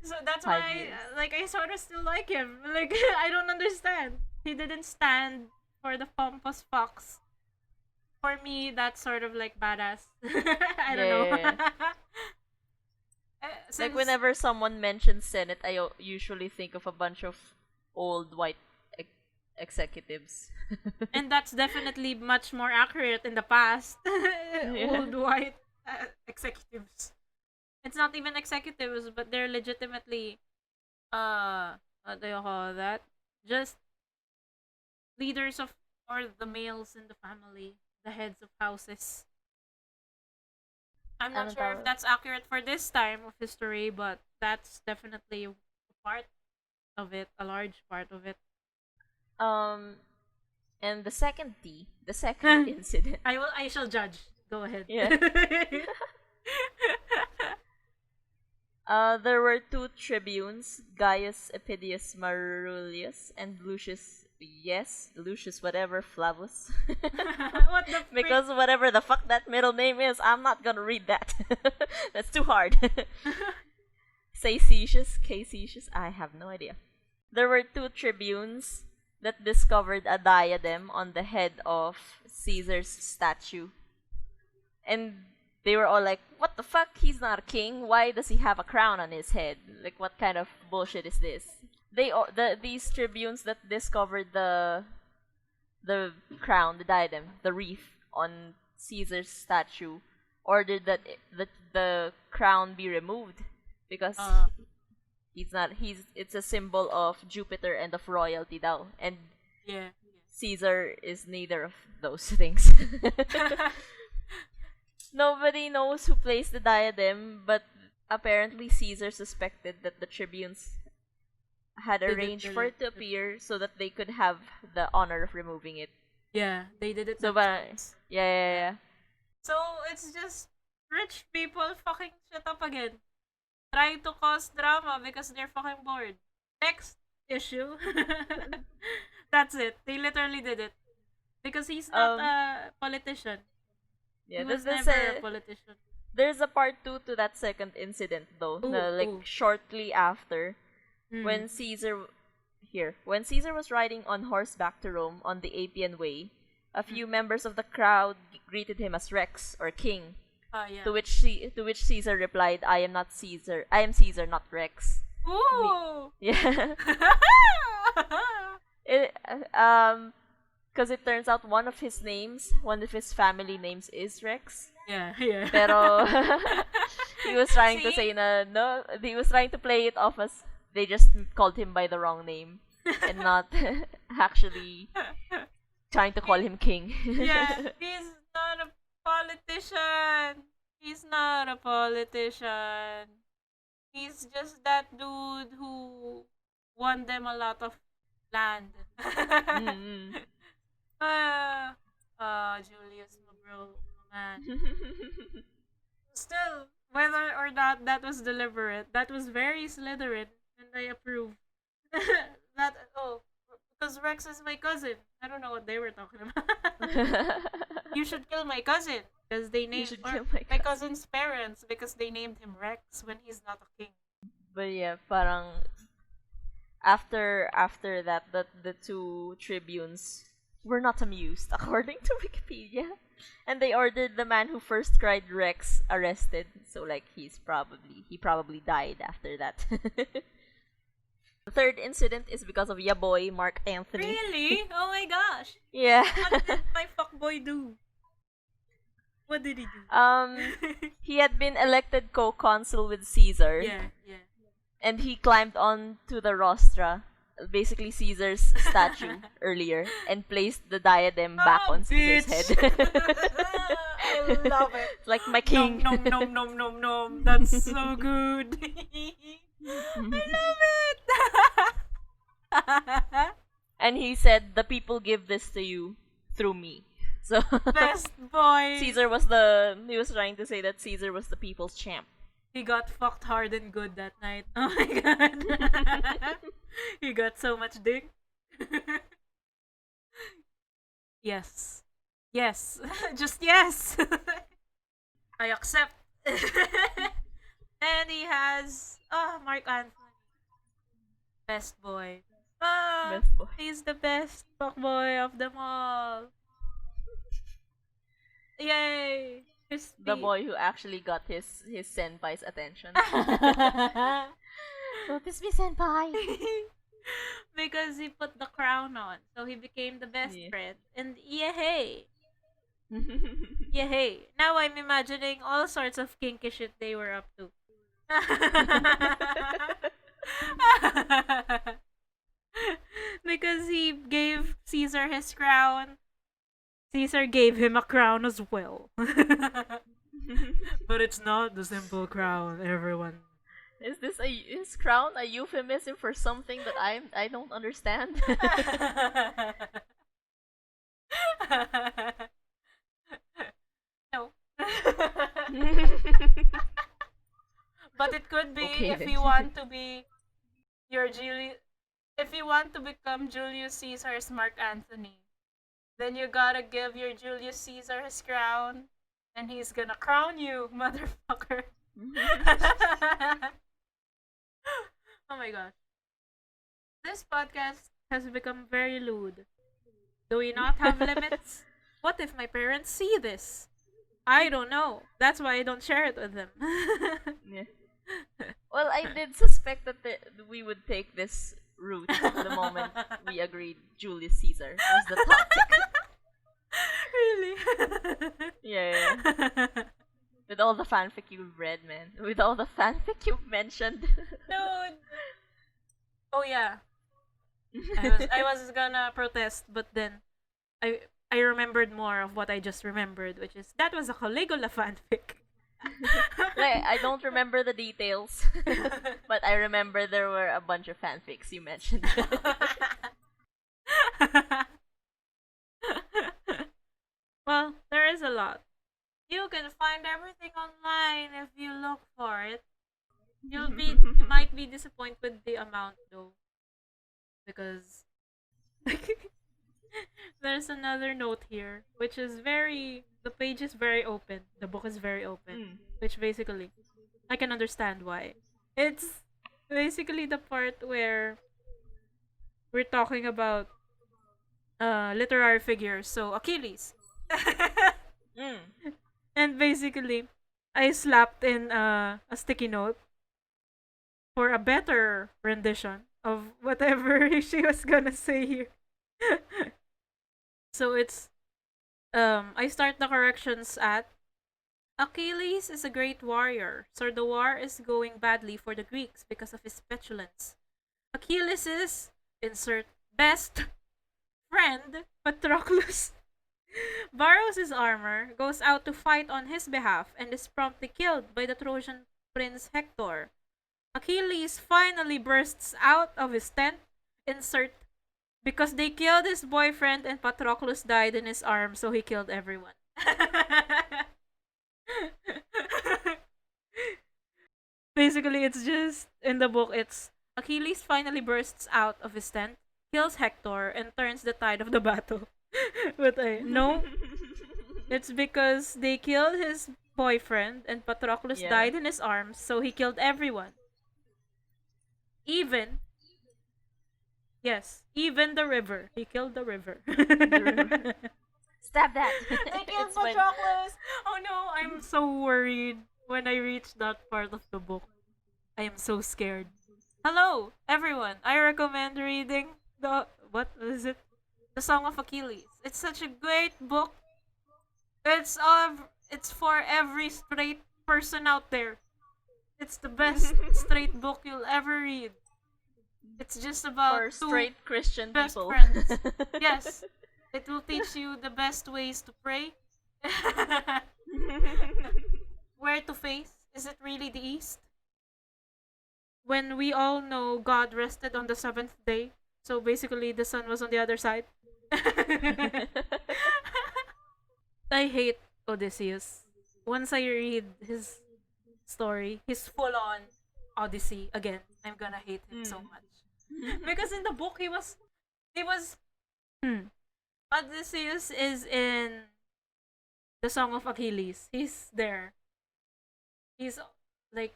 S1: So that's
S2: 5 years.
S1: why, like, I sort of still like him. Like, I don't understand. He didn't stand for the pompous fox. For me, that's sort of like badass. I don't know.
S2: Yeah. Like
S1: Since
S2: whenever someone mentions Senate, I usually think of a bunch of old white executives.
S1: and that's definitely much more accurate in the past.
S2: Yeah.
S1: Old white executives. It's not even executives, but they're legitimately what do you call that? Just leaders or the males in the family, the heads of houses. I'm not
S2: Anong
S1: sure if
S2: tawag?
S1: that's accurate for this time of history, but that's definitely a part of it, a large part of it.
S2: Um, and the second T, the second incident.
S1: I shall judge. Go ahead.
S2: Yeah. There were two tribunes, Gaius Epidius Marulius and Lucius whatever Flavus.
S1: What the frick?
S2: Because whatever the fuck that middle name is, I'm not gonna read that. That's too hard. Caesius, I have no idea. There were two tribunes that discovered a diadem on the head of Caesar's statue. And they were all like, "What the fuck? He's not a king. Why does he have a crown on his head? Like, what kind of bullshit is this?" These tribunes that discovered the crown, the diadem, the wreath on Caesar's statue, ordered that the crown be removed because it's a symbol of Jupiter and of royalty daw, and
S1: Yeah.
S2: Caesar is neither of those things. Nobody knows who placed the diadem, but apparently Caesar suspected that the tribunes had
S1: They did
S2: arranged
S1: the-
S2: for it to appear so that they could have the honor of removing it.
S1: Yeah, they did it
S2: So,
S1: themselves.
S2: yeah.
S1: So it's just rich people fucking shit up again. Trying to cause drama because they're fucking bored. Next issue. That's it. They literally did it. Because he's not a politician.
S2: Yeah,
S1: He was
S2: this
S1: never a politician.
S2: there's a part 2 to that second incident though,
S1: Ooh.
S2: shortly after
S1: Mm.
S2: when Caesar was riding on horseback to Rome on the Appian Way, a few members of the crowd greeted him as Rex or King.
S1: Yeah.
S2: To which Caesar replied, "I am not Caesar. I am Caesar, not Rex."
S1: Ooh!
S2: Yeah. Because it turns out one of his family names is Rex.
S1: yeah.
S2: Pero he was trying to
S1: See?
S2: say no, he was trying to play it off as they just called him by the wrong name and not actually trying to call him king.
S1: Yeah, he's not a politician. He's not a politician. He's just that dude who won them a lot of land.
S2: Mm-mm.
S1: Julius, my bro, my man. Still, whether or not that was deliberate, that was very Slytherin, and I approve. Because Rex is my cousin. I don't know what they were talking about. You should kill my cousin because they named
S2: should
S1: or
S2: kill
S1: my
S2: my
S1: cousin's parents because they named him Rex when he's not a king.
S2: But yeah, parang after that, the two tribunes were not amused, according to Wikipedia, and they ordered the man who first cried Rex arrested. So like he probably died after that. The third incident is because of ya boy Mark Anthony.
S1: Really? Oh my gosh!
S2: Yeah.
S1: What did my fuckboy do? What did he do?
S2: He had been elected co-consul with Caesar.
S1: Yeah.
S2: And he climbed onto the rostra, basically Caesar's statue earlier, and placed the diadem back on Caesar's
S1: bitch.
S2: head.
S1: I love it.
S2: It's like my king.
S1: Nom. That's so good. I love it.
S2: And he said, "The people give this to you through me." So
S1: Best boy.
S2: He was trying to say that Caesar was the people's champ.
S1: He got fucked hard and good that night. Oh my god. He got so much dick. Yes. Just yes. I accept. And he has Mark Anthony. Best boy.
S2: Best boy.
S1: He's the best fuckboy of them all. Yay! Crispy.
S2: The boy who actually got his senpai's attention. Notice me, senpai.
S1: Because he put the crown on, so he became the best
S2: Yeah.
S1: friend. And yay! Yay! Now I'm imagining all sorts of kinky shit they were up to. Because he gave Caesar his crown, Caesar gave him a crown as well. But it's not the simple crown, everyone.
S2: Is crown a euphemism for something that I don't understand?
S1: No. But it could be
S2: Okay
S1: if
S2: then.
S1: you want to be your Julius. If you want to become Julius Caesar's Mark Antony, then you gotta give your Julius Caesar his crown, and he's gonna crown you, motherfucker. Oh my gosh. This podcast has become very lewd. Do we not have limits? What if my parents see this? I don't know. That's why I don't share it with them.
S2: Yeah. Well, I did suspect that we would take this route the moment we agreed Julius Caesar was the topic.
S1: Really?
S2: Yeah, yeah. With all the fanfic you've read, man. With all the fanfic you've mentioned.
S1: Dude. Oh yeah. I was gonna protest, but then I remembered more of what I just remembered, which is that was a Caligula fanfic.
S2: Like, I don't remember the details, but I remember there were a bunch of fanfics you mentioned.
S1: Well, there is a lot. You can find everything online if you look for it. You might be disappointed with the amount though, because there's another note here, which is the page is very open, the book is very open,
S2: Mm.
S1: which basically I can understand why. It's basically the part where we're talking about literary figures, so Achilles.
S2: Mm.
S1: And basically, I slapped in a sticky note for a better rendition of whatever she was gonna say here. So it's I start the corrections at Achilles is a great warrior, so the war is going badly for the Greeks because of his petulance. Achilles is insert best friend Patroclus borrows his armor, goes out to fight on his behalf, and is promptly killed by the Trojan prince Hector. Achilles finally bursts out of his tent, insert because they killed his boyfriend and Patroclus died in his arms, so he killed everyone. Basically, it's just in the book, it's Achilles finally bursts out of his tent, kills Hector, and turns the tide of the battle. But no, it's because they killed his boyfriend and Patroclus
S2: Yeah.
S1: died in his arms, so he killed everyone. Even, yes, even the river. He killed the river.
S2: river. Stab that.
S1: They killed
S2: It's fine.
S1: Patroclus! Oh no, I'm so worried when I reach that part of the book. I am so scared. Hello, everyone. I recommend reading what is it? The Song of Achilles. It's such a great book. It's for every straight person out there. It's the best straight book you'll ever read. It's just about
S2: For
S1: two
S2: straight Christian
S1: best
S2: people.
S1: friends. Yes, it will teach you the best ways to pray. Where to face? Is it really the east? When we all know God rested on the seventh day, so basically the sun was on the other side. I hate Odysseus. Once I read his story, his full on Odyssey again, I'm gonna hate him so much. Because in the book he was Odysseus is in the Song of Achilles. He's there. He's like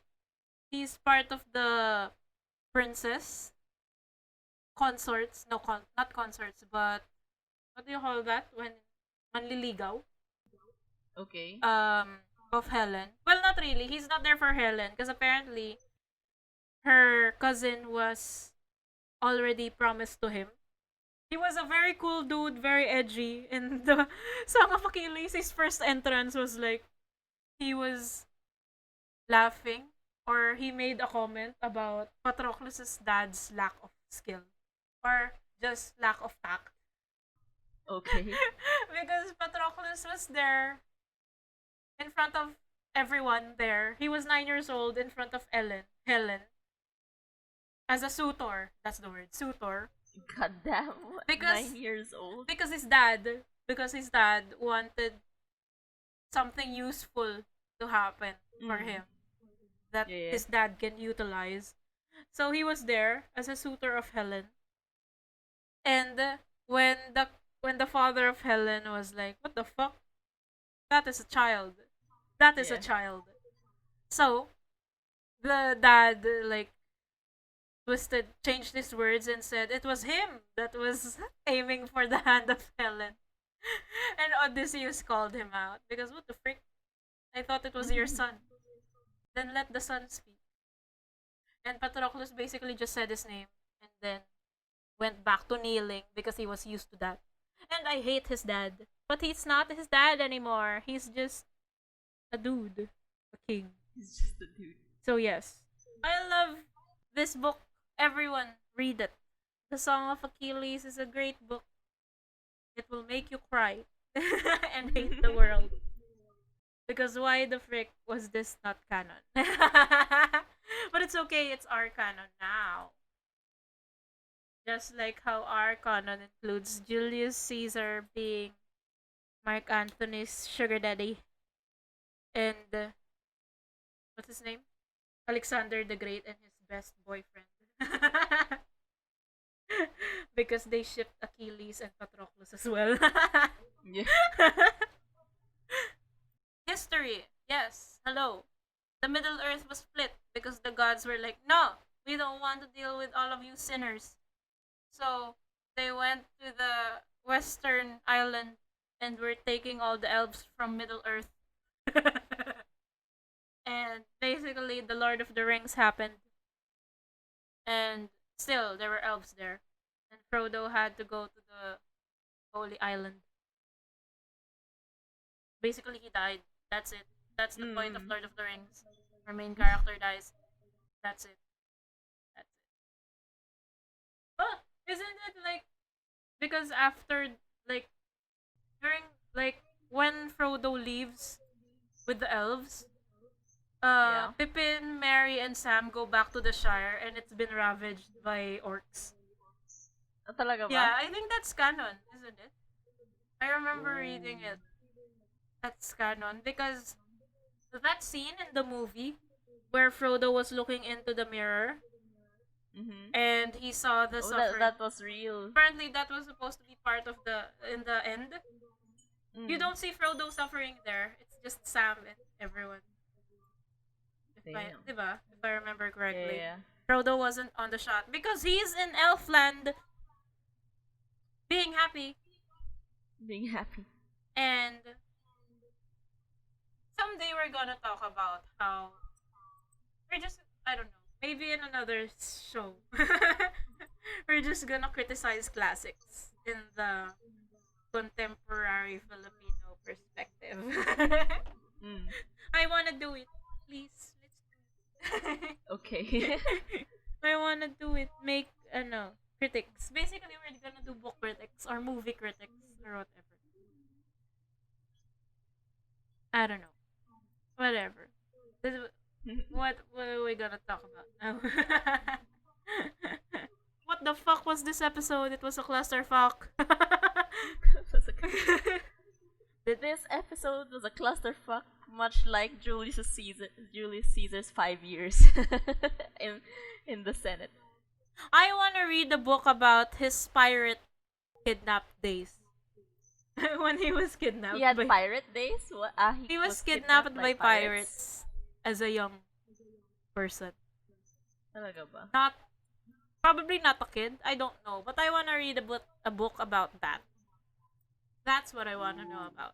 S1: he's part of the princess consorts. No, not consorts, but what do you call that when manliligaw?
S2: Okay.
S1: Of Helen. Well, not really. He's not there for Helen because apparently her cousin was already promised to him. He was a very cool dude, very edgy. In the Song of Achilles, his first entrance was like he was laughing or he made a comment about Patroclus's dad's lack of skill or just lack of tact.
S2: Okay.
S1: Because was there in front of everyone there. He was 9 years old in front of Helen, as a suitor. That's the word, suitor.
S2: God damn.
S1: Because
S2: 9 years old.
S1: because his dad wanted something useful to happen for
S2: Mm.
S1: him that
S2: Yeah, yeah.
S1: his dad can utilize. So he was there as a suitor of Helen. And when the when the father of Helen was like, "What the fuck? That is a child. That is a
S2: Yeah.
S1: child." So the dad like changed his words and said it was him that was aiming for the hand of Helen. And Odysseus called him out because what the frick? I thought it was your son. Then let the son speak. And Patroclus basically just said his name and then went back to kneeling because he was used to that. And I hate his dad. But he's not his dad anymore. He's just a dude. A king.
S2: He's just a dude.
S1: So yes. I love this book. Everyone read it. The Song of Achilles is a great book. It will make you cry and hate the world. Because why the frick was this not canon? But it's okay, it's our canon now. Just like how our canon includes Julius Caesar being Mark Antony's sugar daddy and what's his name? Alexander the Great and his best boyfriend. Because they shipped Achilles and Patroclus as well.
S2: Yeah.
S1: History. Yes. Hello. The Middle Earth was split because the gods were like, no, we don't want to deal with all of you sinners. So they went to the western island and were taking all the elves from Middle Earth. And basically, the Lord of the Rings happened. And still, there were elves there. And Frodo had to go to the Holy Island. Basically, he died. That's it. That's the point of Lord of the Rings. Our main character dies. That's it. That's it. Oh, isn't it like because after like during like when Frodo leaves with the elves,
S2: Yeah.
S1: Pippin, Merry, and Sam go back to the Shire, and it's been ravaged by orcs.
S2: Ah, talaga ba?
S1: Yeah, I think that's canon, isn't it? I remember reading it. That's canon because that scene in the movie where Frodo was looking into the mirror
S2: Mm-hmm.
S1: and he saw the
S2: Oh,
S1: suffering.
S2: that was real.
S1: Apparently, that was supposed to be part of the in the end. You
S2: Mm.
S1: don't see Frodo suffering there. It's just Sam and everyone.
S2: Damn.
S1: Diba? If I remember correctly.
S2: Yeah.
S1: Frodo wasn't on the shot because he's in Elfland being happy.
S2: Being happy.
S1: And someday we're gonna talk about how we're just, I don't know, maybe in another show. We're just gonna criticize classics in the contemporary Filipino perspective.
S2: Mm.
S1: I wanna do it. Please, let's do it.
S2: Okay.
S1: I wanna do it. Make critics. Basically, we're gonna do book critics or movie critics or whatever. I don't know. Whatever. What are we gonna talk about now? What the fuck was this episode? It was a clusterfuck.
S2: This episode was a clusterfuck, much like Julius Caesar's 5 years in the Senate.
S1: I wanna read the book about his pirate kidnapped days. When he was kidnapped.
S2: He had
S1: by,
S2: pirate days. What?
S1: he was kidnapped by pirates as a young person.
S2: Talaga ba?
S1: Not probably not a kid. I don't know, but I wanna read a book about that. That's what I wanna know about.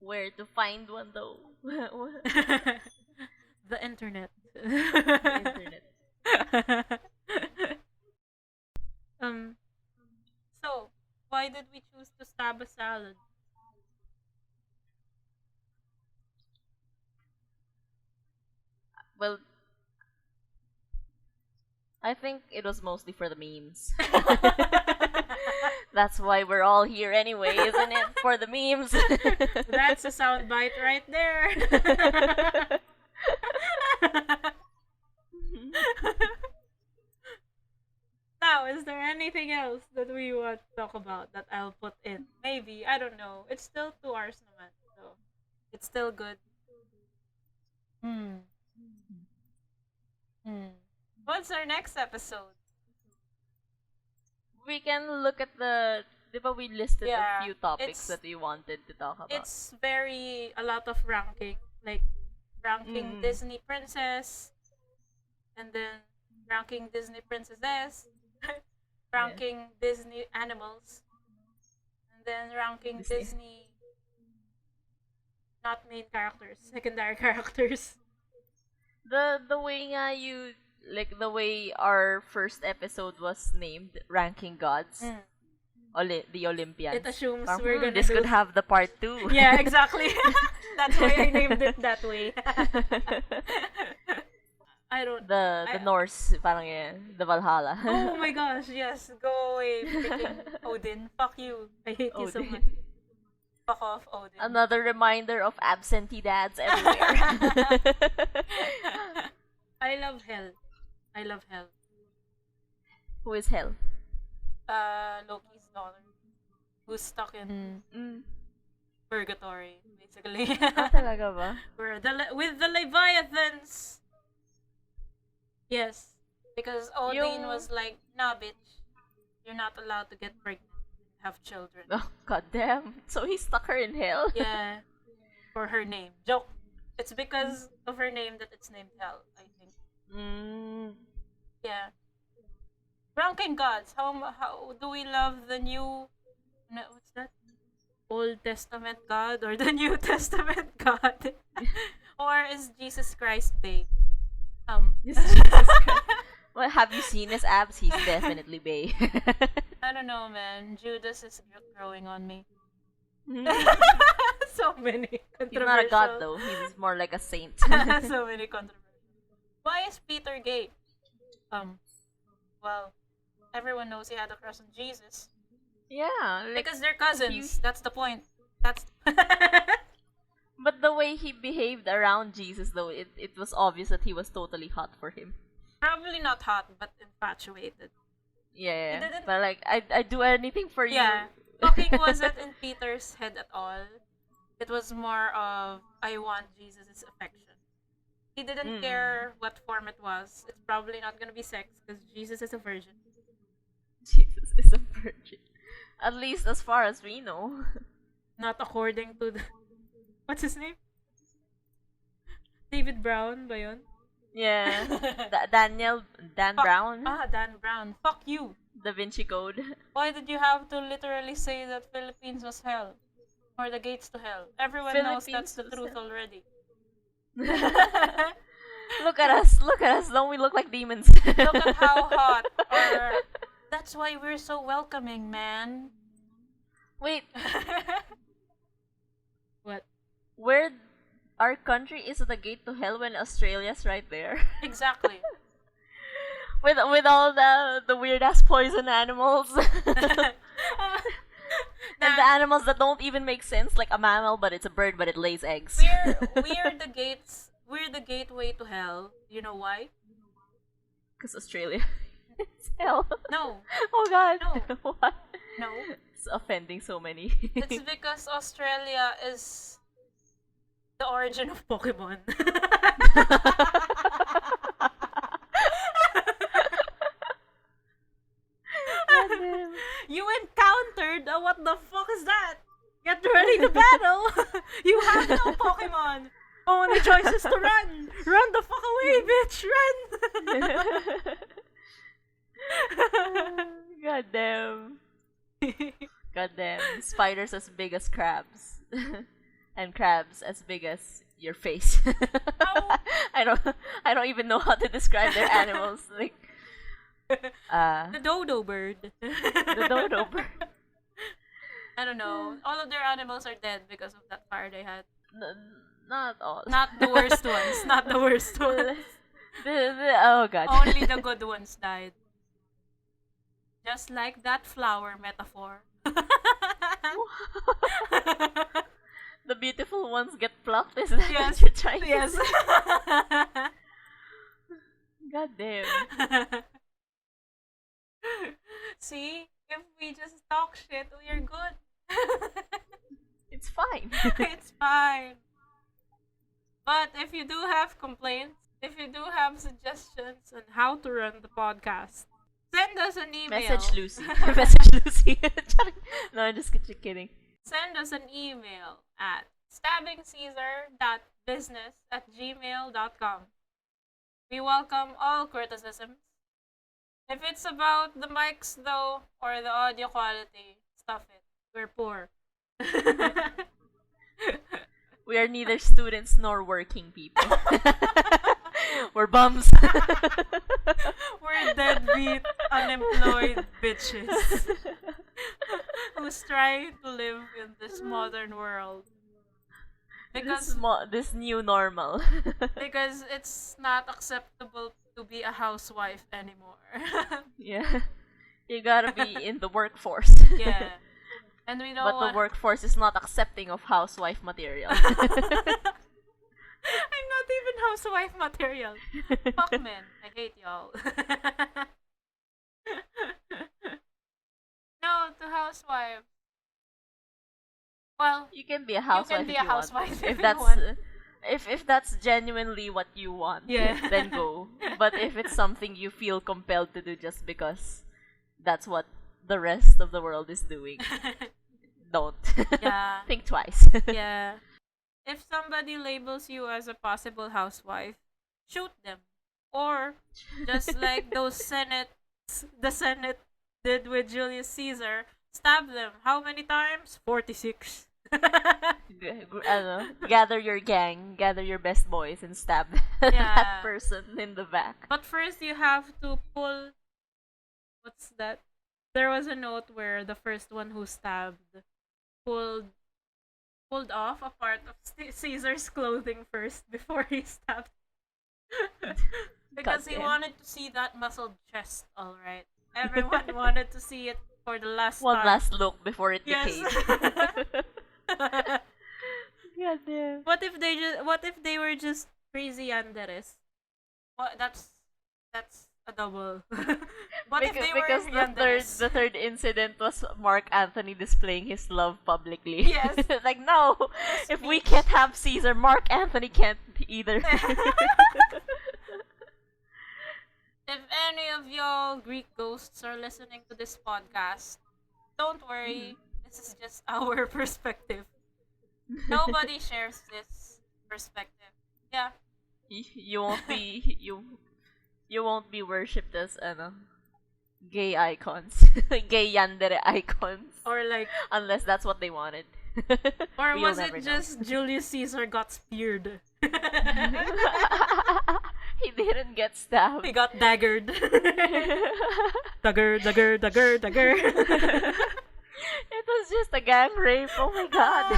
S2: Where to find one though?
S1: The internet.
S2: The internet.
S1: So why did we choose to stab a salad?
S2: Well, I think it was mostly for the memes. That's why we're all here anyway, isn't it? For the memes.
S1: That's a soundbite right there. Now, is there anything else that we want to talk about that I'll put in? Maybe, I don't know. It's still 2 hours naman, so it's still good. Hmm. Hmm. What's our next episode?
S2: We can look at the. Diba we listed
S1: Yeah,
S2: a few topics
S1: it's
S2: that we wanted to talk about.
S1: it's very a lot of ranking, like ranking
S2: Mm.
S1: Disney princess, and then ranking Disney princesses, ranking Disney animals, and then ranking
S2: Disney.
S1: Disney not main characters, secondary characters.
S2: The way nga you like the way our first episode was named ranking gods,
S1: Mm.
S2: The Olympians.
S1: It assumes
S2: Parang,
S1: we're gonna
S2: this
S1: do.
S2: could have the part 2.
S1: Yeah, exactly. That's why I named it that way. I don't.
S2: the
S1: I-
S2: Norse, parang yan, the Valhalla.
S1: Oh my gosh, yes. Go away, freaking Odin. Fuck you. I hate you so
S2: Odin.
S1: much. Fuck off, Odin.
S2: Another reminder of absentee dads everywhere.
S1: I love hell. I love hell.
S2: Who is Hel?
S1: Loki's daughter. Who's stuck in
S2: Mm.
S1: purgatory, basically.
S2: Talaga ba?
S1: With the Leviathans. Yes. Because Odin
S2: Yung-
S1: was like, nah, bitch. You're not allowed to get pregnant and have children.
S2: Oh, goddamn. So he stuck her in hell?
S1: Yeah. For her name. Joke. It's because of her name that it's named Hell, I think.
S2: Mm.
S1: Yeah. Ranking gods. How do we love the new... No, what's that? Old Testament God or the New Testament God? Or is Jesus Christ bae?
S2: This is Jesus Christ. Well, have you seen his abs? He's definitely bae.
S1: I don't know, man. Judas is growing on me.
S2: Hmm.
S1: So many
S2: He's not a god
S1: controversial.
S2: though. He's more like a saint.
S1: So many controversial. Why is Peter gay? Well, everyone knows he had a crush on Jesus.
S2: Yeah, like,
S1: Because they're cousins. That's the point. That's
S2: but the way he behaved around Jesus though, it was obvious that he was totally hot for him.
S1: probably not hot, but infatuated.
S2: Yeah,
S1: He didn't-
S2: but like I'd do anything for
S1: Yeah.
S2: you.
S1: Fucking wasn't in Peter's head at all. It was more of, I want Jesus' affection. He didn't care what form it was. It's probably not gonna be sex because Jesus is a virgin.
S2: Jesus is a virgin. At least as far as we know.
S1: Not according to the... What's his name? David Brown ba yun?
S2: Yeah. Dan Brown,
S1: Dan Brown. Fuck you.
S2: Da Vinci Code.
S1: Why did you have to literally say that Philippines was hell? Or the gates to hell? Everyone knows that's
S2: Philippines
S1: the
S2: was
S1: truth
S2: hell.
S1: already.
S2: Look at us. Don't we look like demons?
S1: Look at how hot. Or, that's why we're so welcoming, man.
S2: Wait,
S1: What?
S2: where our country is the gate to hell when Australia's right there?
S1: Exactly.
S2: with all the weird ass poison animals. And the animals that don't even make sense, like a mammal, but it's a bird, but it lays eggs.
S1: We're the gates. We're the gateway to hell. You know why?
S2: Because Australia is hell.
S1: No,
S2: Oh god.
S1: No.
S2: What?
S1: no.
S2: It's offending so many.
S1: It's because Australia is the origin of Pokemon.
S2: Goddamn.
S1: You encountered what the fuck is that? Get ready to battle. You have no Pokemon. Only choice is to run. Run the fuck away, bitch. Run.
S2: Goddamn. Goddamn. Spiders as big as crabs. And crabs as big as your face.
S1: Ow.
S2: I don't even know how to describe their animals. Like
S1: The dodo bird.
S2: the dodo bird.
S1: I don't know. All of their animals are dead because of that fire they had.
S2: Not all.
S1: Not the worst ones. Not the worst ones.
S2: Oh god.
S1: Only the good ones died. Just like that flower metaphor.
S2: The beautiful ones get plucked. Is that
S1: Yes.
S2: what you're trying
S1: Yes.
S2: to say? God damn.
S1: See, if we just talk shit, we are good.
S2: It's fine.
S1: It's fine. But if you do have complaints, if you do have suggestions on how to run the podcast, send us an email.
S2: Message Lucy. Message Lucy. No, I'm just kidding.
S1: Send us an email at stabbingcaesar.business@gmail.com. We welcome all criticisms. If it's about the mics, though, or the audio quality, stuff it. We're poor.
S2: We are neither students nor working people. We're bums.
S1: We're deadbeat, unemployed bitches who's trying to live in this modern world. Because
S2: This new normal.
S1: because it's not acceptable to be a housewife anymore.
S2: Yeah. You gotta be in the workforce.
S1: Yeah. And we know
S2: But the
S1: what?
S2: workforce is not accepting of housewife material.
S1: I'm not even housewife material. Fuck men. I hate y'all. No, to housewife. Well,
S2: You can be a housewife
S1: be
S2: if
S1: a
S2: you
S1: housewife
S2: want.
S1: if
S2: If
S1: you
S2: that's
S1: want.
S2: if that's genuinely what you want,
S1: Yeah.
S2: then go. But if it's something you feel compelled to do just because that's what the rest of the world is doing, don't.
S1: Yeah.
S2: Think twice.
S1: Yeah. If somebody labels you as a possible housewife, shoot them. Or just like the Senate did with Julius Caesar, stab them. How many times? 46.
S2: Gather your gang, gather your best boys, and stab
S1: Yeah.
S2: that person in the back.
S1: But first you have to pull. What's that? There was a note where the first one who stabbed pulled off a part of Caesar's clothing first before he stabbed. Because he
S2: Goddamn.
S1: wanted to see that muscled chest, alright. Everyone wanted to see it for the last
S2: One
S1: time.
S2: last look before it
S1: Yes.
S2: decayed. Goddamn.
S1: What if they were just crazy Yanderes? What that's a double. What if they
S2: Because
S1: were Yanderes?
S2: the third incident was Mark Anthony displaying his love publicly.
S1: Yes.
S2: Like, no, if we can't have Caesar, Mark Anthony can't either.
S1: If any of y'all Greek ghosts are listening to this podcast, don't worry. This is just our perspective. Nobody shares this perspective. Yeah.
S2: You won't be you won't be worshipped as gay icons, gay yandere icons,
S1: Or like,
S2: unless that's what they wanted.
S1: or
S2: We'll
S1: was
S2: never
S1: it
S2: know.
S1: just Julius Caesar got speared?
S2: He didn't get stabbed.
S1: He got daggered. Dagger, dagger, dagger, dagger.
S2: It was just a gang rape. Oh my god.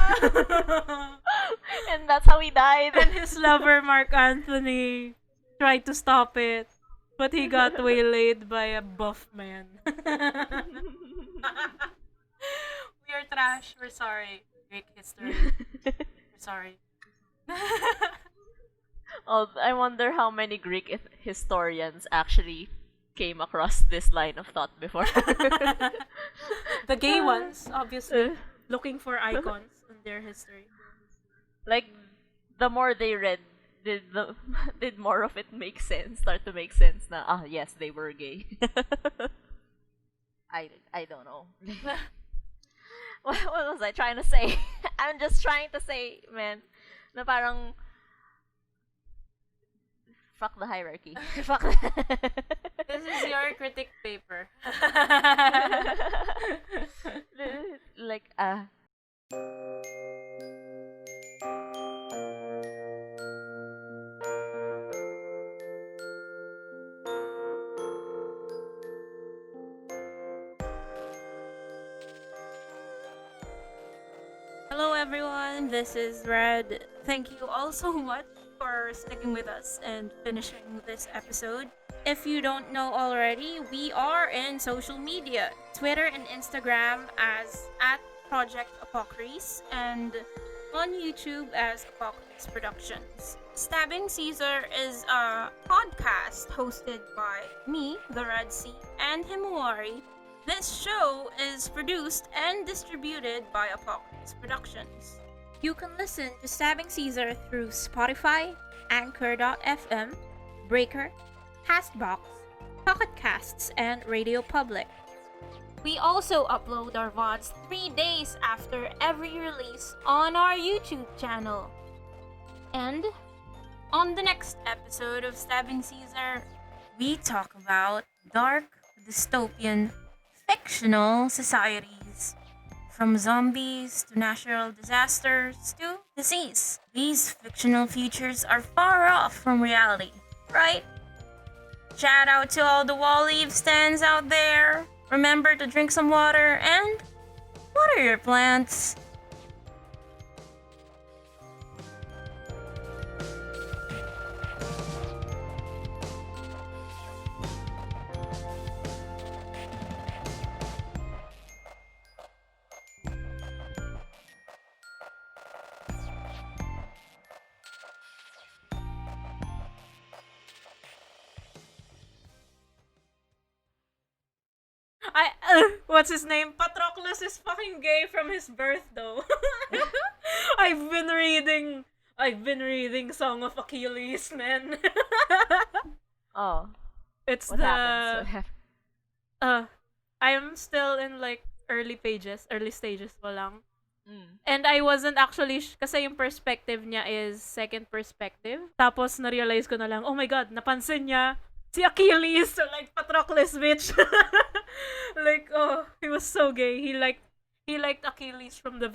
S2: And that's how he died.
S1: And his lover, Mark Anthony, tried to stop it, but he got waylaid by a buff man. We are trash. We're sorry. Greek history. We're sorry.
S2: Oh, I wonder how many Greek historians actually came across this line of thought before.
S1: The gay ones, obviously, looking for icons in their history.
S2: Like, the more they read, did more of it start to make sense na, yes, they were gay. I don't know. What was I trying to say? I'm just trying to say, man, na parang fuck the hierarchy. Fuck.
S1: This is your critic paper.
S2: Like,
S1: Hello everyone, this is Red. Thank you all so much for sticking with us and finishing this episode. if you don't know already, we are in social media, Twitter and Instagram as at Project Apokries, and on YouTube as Apokries Productions. Stabbing Caesar is a podcast hosted by me, the Red Sea, and Himawari. This show is produced and distributed by Apokries Productions. You can listen to Stabbing Caesar through Spotify, Anchor.fm, Breaker, Castbox, Pocket Casts, and Radio Public. We also upload our VODs 3 days after every release on our YouTube channel. And on the next episode of Stabbing Caesar, we talk about dark, dystopian, fictional societies. From zombies to natural disasters to disease. These fictional futures are far off from reality, right? Shout out to all the wall leaf stands out there. Remember to drink some water and water your plants. What's his name? Patroclus is fucking gay from his birth, though. I've been reading Song of Achilles, man.
S2: Oh,
S1: It's
S2: what happens? What happens?
S1: I'm still in like early stages pa lang.
S2: Mm.
S1: And I wasn't actually, kasi yung perspective niya is second perspective. Tapos na-realize ko na lang, oh my god, napansin niya si Achilles, so like Patroclus, bitch. Like, oh, he was so gay. He liked Achilles from the